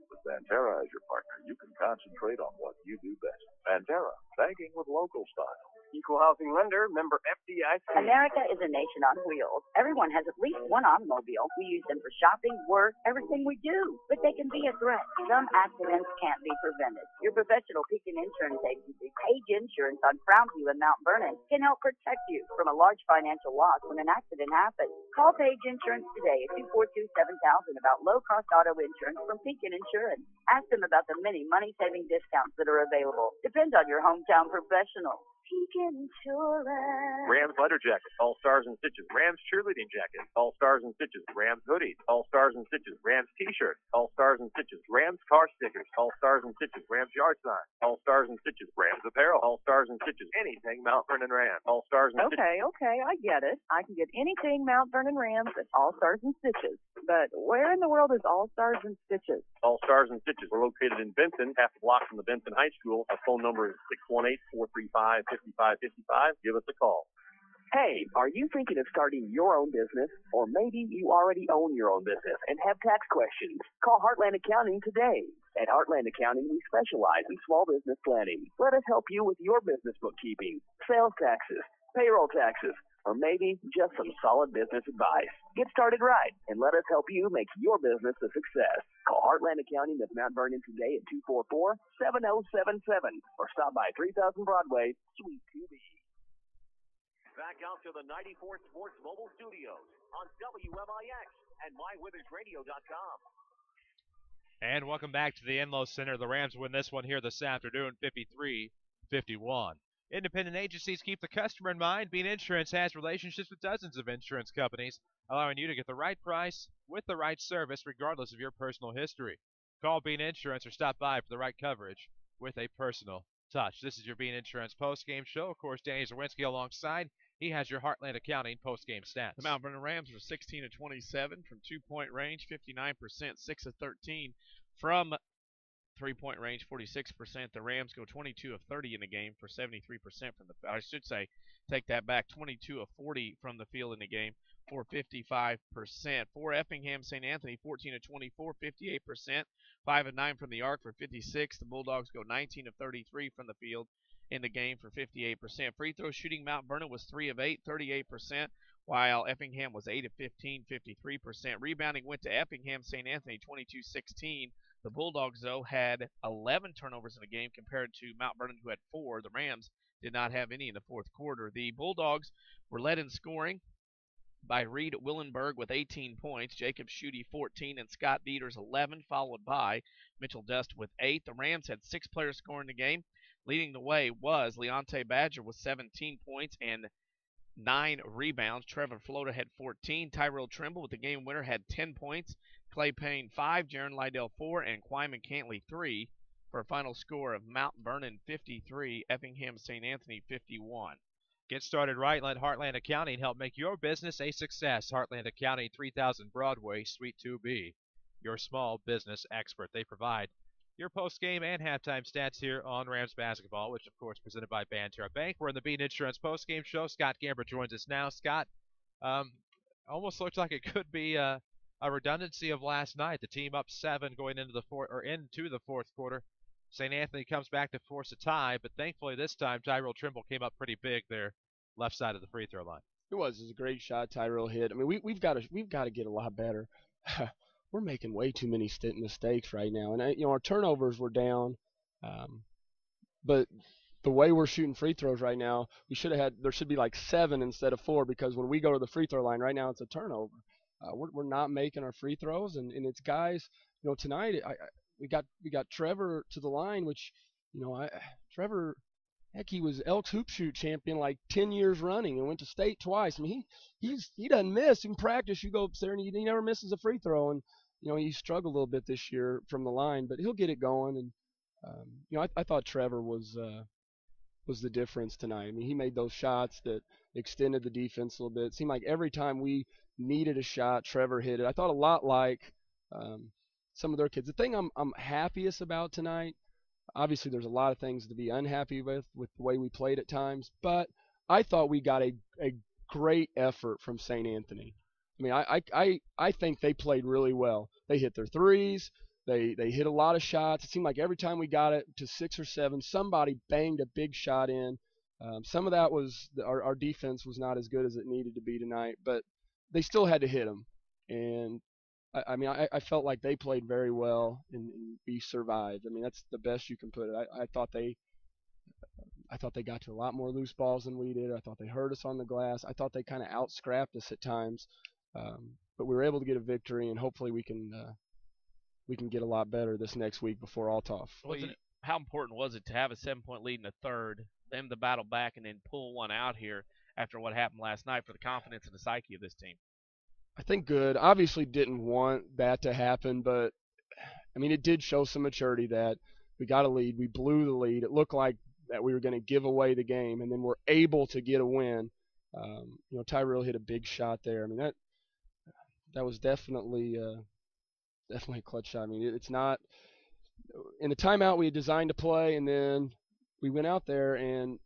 With Banterra as your partner, you can concentrate on what you do best. Banterra, banking with local style. Equal housing lender, member FDIC. America is a nation on wheels. Everyone has at least one automobile. We use them for shopping, work, everything we do. But they can be a threat. Some accidents can't be prevented. Your professional Pekin Insurance Agency, Page Insurance on Crownview and Mount Vernon, can help protect you from a large financial loss when an accident happens. Call Page Insurance today at 242-7000 about low-cost auto insurance from Pekin Insurance. Ask them about the many money-saving discounts that are available. Depend on your hometown professional. Pekin Insurance. Rams leather jackets, all stars and stitches. Rams cheerleading jackets, all stars and stitches. Rams hoodies, all stars and stitches. Rams t-shirts, all stars and stitches. Rams car stickers, all stars and stitches. Rams yard signs, all stars and stitches. Rams apparel, all stars and stitches. Anything Mount Vernon Rams, all stars and stitches. Okay, I get it. I can get anything Mount Vernon Rams at All Stars and Stitches. But where in the world is All Stars and Stitches? All Stars and Stitches. We're located in Benton, half a block from the Benton High School. Our phone number is 618-435-5555. Give us a call. Hey, are you thinking of starting your own business? Or maybe you already own your own business and have tax questions? Call Heartland Accounting today. At Heartland Accounting, we specialize in small business planning. Let us help you with your business bookkeeping, sales taxes, payroll taxes, or maybe just some solid business advice. Get started right, and let us help you make your business a success. Call Heartland Accounting of Mount Vernon today at 244-7077 or stop by 3000 Broadway, Suite 2B. Back out to the 94 Sports Mobile Studios on WMIX and MyWithersRadio.com. And welcome back to the Enlow Center. The Rams win this one here this afternoon, 53-51. Independent agencies keep the customer in mind. Bean Insurance has relationships with dozens of insurance companies, allowing you to get the right price with the right service regardless of your personal history. Call Bean Insurance or stop by for the right coverage with a personal touch. This is your Bean Insurance postgame show. Of course, Danny Czerwinski alongside. He has your Heartland Accounting postgame stats. The Mount Vernon Rams were 16 of 27 from 2-point range, 59%, 6 of 13 from 3-point range, 46%. The Rams go 22 of 30 in the game for 73% from the. I should say, take that back. 22 of 40 from the field in the game for 55%. For Effingham, St. Anthony, 14 of 24, 58%. 5 of 9 from the arc for 56. The Bulldogs go 19 of 33 from the field in the game for 58%. Free throw shooting, Mount Vernon was 3 of 8, 38%, while Effingham was 8 of 15, 53%. Rebounding went to Effingham, St. Anthony, 22-16. The Bulldogs, though, had 11 turnovers in the game compared to Mount Vernon, who had 4. The Rams did not have any in the fourth quarter. The Bulldogs were led in scoring by Reed Willenberg with 18 points, Jacob Schutte 14, and Scott Dieters 11, followed by Mitchell Dust with 8. The Rams had 6 players scoring the game. Leading the way was Leonte Badger with 17 points and 9 rebounds. Trevor Flota had 14. Tyrell Trimble with the game winner had 10 points. Clay Payne 5, Jaron Lydell 4, and Quayman Cantley 3 for a final score of Mount Vernon 53, Effingham St. Anthony 51. Get started right. Let Heartland Accounting help make your business a success. Heartland Accounting, 3000 Broadway, Suite 2B. Your small business expert. They provide your post-game and halftime stats here on Rams basketball, which, of course, presented by Banterra Bank. We're in the Bean Insurance post-game show. Scott Gamber joins us now. Scott, almost looks like it could be a redundancy of last night. The team up 7 going into the fourth quarter. St. Anthony comes back to force a tie, but thankfully this time Tyrell Trimble came up pretty big there, left side of the free throw line. It was a great shot Tyrell hit. I mean, we've got to get a lot better. We're making way too many mistakes right now, and our turnovers were down, but the way we're shooting free throws right now, there should be like 7 instead of 4, because when we go to the free throw line right now, it's a turnover. We're not making our free throws, and it's guys. Tonight we got Trevor to the line, which Trevor, heck, he was Elks hoop shoot champion like 10 years running and went to state twice. I mean, he doesn't miss. In practice, you go up there and he never misses a free throw, and he struggled a little bit this year from the line, but he'll get it going. And I thought Trevor was the difference tonight. I mean, he made those shots that extended the defense a little bit. It seemed like every time we needed a shot, Trevor hit it. I thought a lot like some of their kids. The thing I'm happiest about tonight, obviously there's a lot of things to be unhappy with the way we played at times, but I thought we got a great effort from St. Anthony. I mean, I think they played really well. They hit their threes. They hit a lot of shots. It seemed like every time we got it to 6 or 7, somebody banged a big shot in. Some of that was our defense was not as good as it needed to be tonight, but they still had to hit them. And I felt like they played very well and we survived. I mean, that's the best you can put it. I thought they got to a lot more loose balls than we did. I thought they hurt us on the glass. I thought they kind of out-scrapped us at times. But we were able to get a victory, and hopefully we can get a lot better this next week before Althoff. How important was it to have a 7-point lead in the third, them to battle back, and then pull one out here after what happened last night for the confidence and the psyche of this team? I think good. Obviously didn't want that to happen, but, I mean, it did show some maturity that we got a lead. We blew the lead. It looked like that we were going to give away the game, and then we're able to get a win. Tyrell hit a big shot there. I mean, that was definitely a clutch shot. I mean, it's not – in the timeout we had designed to play, and then we went out there and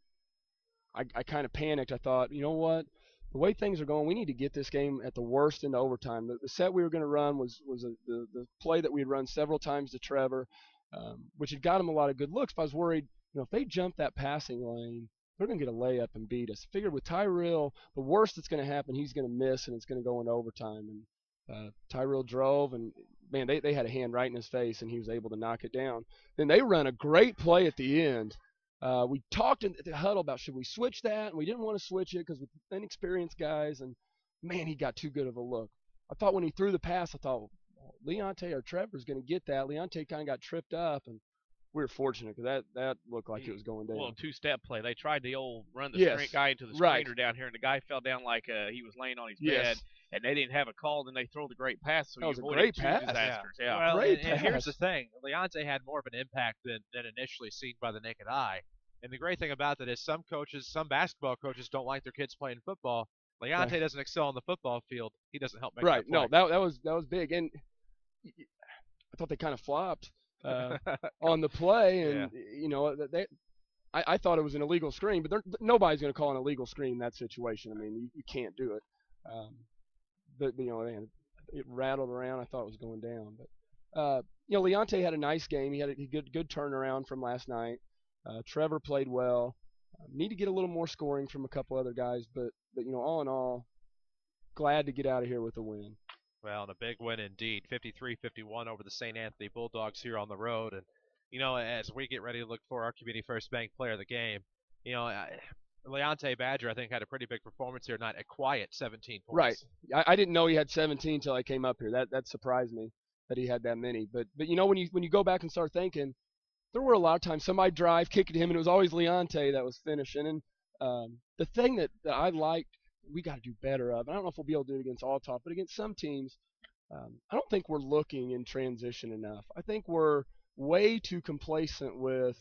I kind of panicked. I thought, you know what? The way things are going, we need to get this game at the worst into overtime. The set we were going to run was the play that we had run several times to Trevor, which had got him a lot of good looks. But I was worried, if they jump that passing lane, they're going to get a layup and beat us. I figured with Tyrell, the worst that's going to happen, he's going to miss, and it's going to go into overtime. And Tyrell drove, and, man, they had a hand right in his face, and he was able to knock it down. Then they run a great play at the end. We talked in the huddle about should we switch that, and we didn't want to switch it because with inexperienced guys, and, man, he got too good of a look. I thought when he threw the pass, I thought, well, Leonte or Trevor's going to get that. Leonte kind of got tripped up, and we were fortunate because that looked like it was going down. Well, two-step play. They tried the old run the Yes, guy into the right. screener down here, and the guy fell down like he was laying on his Yes. bed, and they didn't have a call. Then they throw the great pass, so That you was a avoided great two pass. disasters. Yeah. Well, Great and here's pass. the thing. Leonte had more of an impact than initially seen by the naked eye. And the great thing about that is some basketball coaches don't like their kids playing football. Leonte Right. doesn't excel on the football field. He doesn't help make Right. that play. No, that was big. And I thought they kind of flopped on the play. And, I thought it was an illegal screen, but nobody's going to call an illegal screen in that situation. I mean, you can't do it. But, it rattled around. I thought it was going down. But, Leonte had a nice game. He had a good turnaround from last night. Trevor played well. Need to get a little more scoring from a couple other guys, but all in all, glad to get out of here with a win. Well, and a big win indeed, 53-51 over the St. Anthony Bulldogs here on the road. And, as we get ready to look for our Community First Bank player of the game, Leonte Badger, I think, had a pretty big performance here tonight, a quiet 17 points. Right. I didn't know he had 17 until I came up here. That surprised me that he had that many. But when you go back and start thinking, there were a lot of times somebody drive, kick at him, and it was always Leonte that was finishing. And the thing that I liked, we got to do better of, and I don't know if we'll be able to do it against Altop, but against some teams, I don't think we're looking in transition enough. I think we're way too complacent with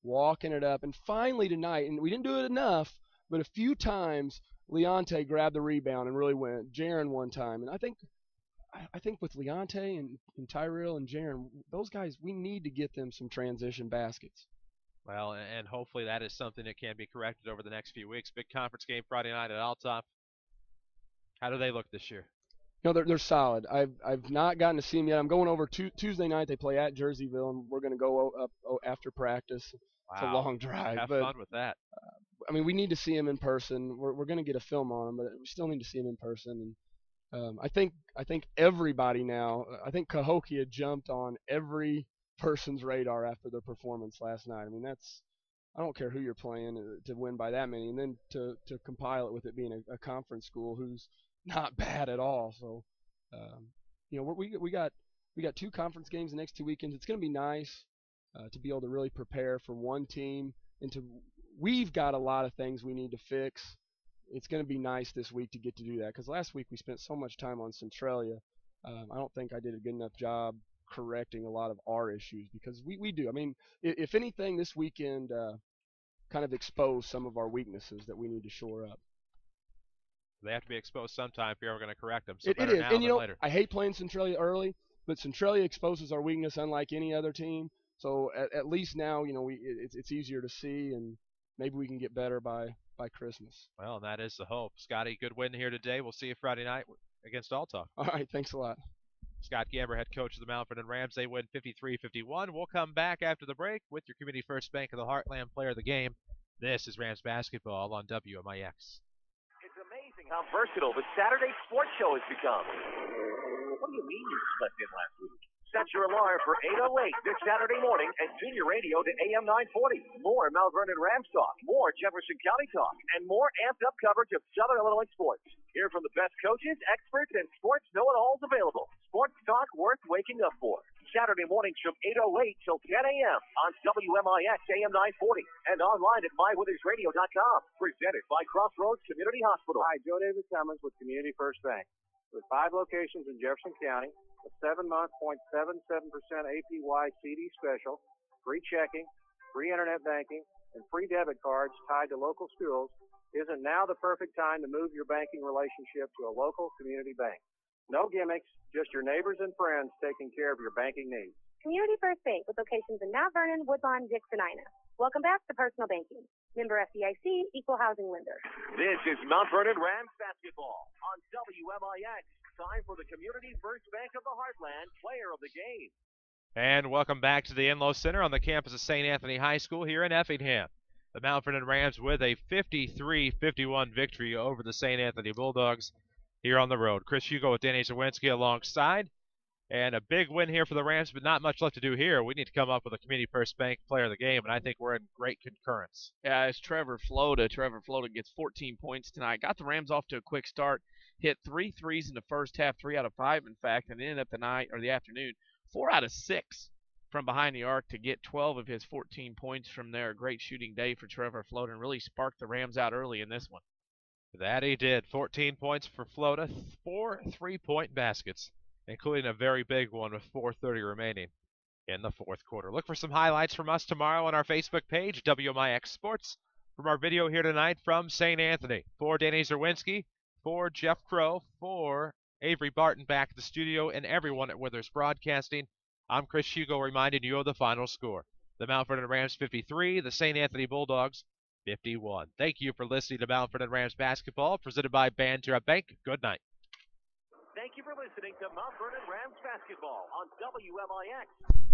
walking it up. And finally tonight, and we didn't do it enough, but a few times Leonte grabbed the rebound and really went. Jaron one time. And I think with Leonte and Tyrell and Jaron, those guys, we need to get them some transition baskets. Well, and hopefully that is something that can be corrected over the next few weeks. Big conference game Friday night at Altop. How do they look this year? They're solid. I've not gotten to see them yet. I'm going over Tuesday night. They play at Jerseyville, and we're going to go up after practice. Wow. It's a long drive. Have fun with that. We need to see them in person. We're going to get a film on them, but we still need to see them in person. And I think everybody now. I think Cahokia jumped on every person's radar after their performance last night. I don't care who you're playing to win by that many, and then to compile it with it being a conference school who's not bad at all. So, we got 2 conference games the next 2 weekends. It's going to be nice to be able to really prepare for one team, and we've got a lot of things we need to fix. It's going to be nice this week to get to do that, because last week we spent so much time on Centralia. I don't think I did a good enough job correcting a lot of our issues, because we do. If anything, this weekend kind of exposed some of our weaknesses that we need to shore up. They have to be exposed sometime if you're ever going to correct them. So it is. now And than later. I hate playing Centralia early, but Centralia exposes our weakness unlike any other team. So at least now, it's easier to see, and maybe we can get better by Christmas. Well, and that is the hope. Scotty, good win here today. We'll see you Friday night against Altop. All right, thanks a lot. Scott Gamber, head coach of the Mount Vernon Rams. They win 53-51. We'll come back after the break with your Community First Bank of the Heartland player of the game. This is Rams basketball on WMIX. It's amazing how versatile the Saturday sports show has become. What do you mean you slept in last week? Set your alarm for 8:08 this Saturday morning and tune your radio to AM 940. More Mount Vernon Rams talk, more Jefferson County talk, and more amped-up coverage of Southern Illinois sports. Hear from the best coaches, experts, and sports know-it-alls available. Sports talk worth waking up for. Saturday mornings from 8:08 till 10 a.m. on WMIX AM 940 and online at mywithersradio.com. Presented by Crossroads Community Hospital. Hi, Joe David Cummins with Community First Bank. With 5 locations in Jefferson County, a 7-month 0.77% APY CD special, free checking, free internet banking, and free debit cards tied to local schools, isn't now the perfect time to move your banking relationship to a local community bank. No gimmicks, just your neighbors and friends taking care of your banking needs. Community First Bank with locations in Mount Vernon, Woodlawn, Dix, and Ina. Welcome back to Personal Banking. Member FDIC, equal housing lender. This is Mount Vernon Rams basketball on WMIX. Time for the Community First Bank of the Heartland Player of the Game. And welcome back to the Enlow Center on the campus of St. Anthony High School here in Effingham. The Mount Vernon Rams with a 53-51 victory over the St. Anthony Bulldogs here on the road. Chris Hugo with Danny Czerwinski alongside. And a big win here for the Rams, but not much left to do here. We need to come up with a Community First Bank Player of the Game, and I think we're in great concurrence. Yeah, it's Trevor Flota. Trevor Flota gets 14 points tonight. Got the Rams off to a quick start. Hit 3 threes in the first half, 3 out of 5, in fact, and ended up the afternoon 4 out of 6 from behind the arc to get 12 of his 14 points from there. A great shooting day for Trevor Flota and really sparked the Rams out early in this one. That he did. 14 points for Flota, 4 3-point baskets, including a very big one with 4:30 remaining in the fourth quarter. Look for some highlights from us tomorrow on our Facebook page, WMIX Sports, from our video here tonight from St. Anthony. For Danny Czerwinski, for Jeff Crow, for Avery Barton back at the studio, and everyone at Withers Broadcasting, I'm Chris Hugo reminding you of the final score. The Mount Vernon Rams 53, the St. Anthony Bulldogs 51. Thank you for listening to Mount Vernon Rams basketball, presented by Banterra Bank. Good night. Thank you for listening to Mount Vernon Rams basketball on WMIX.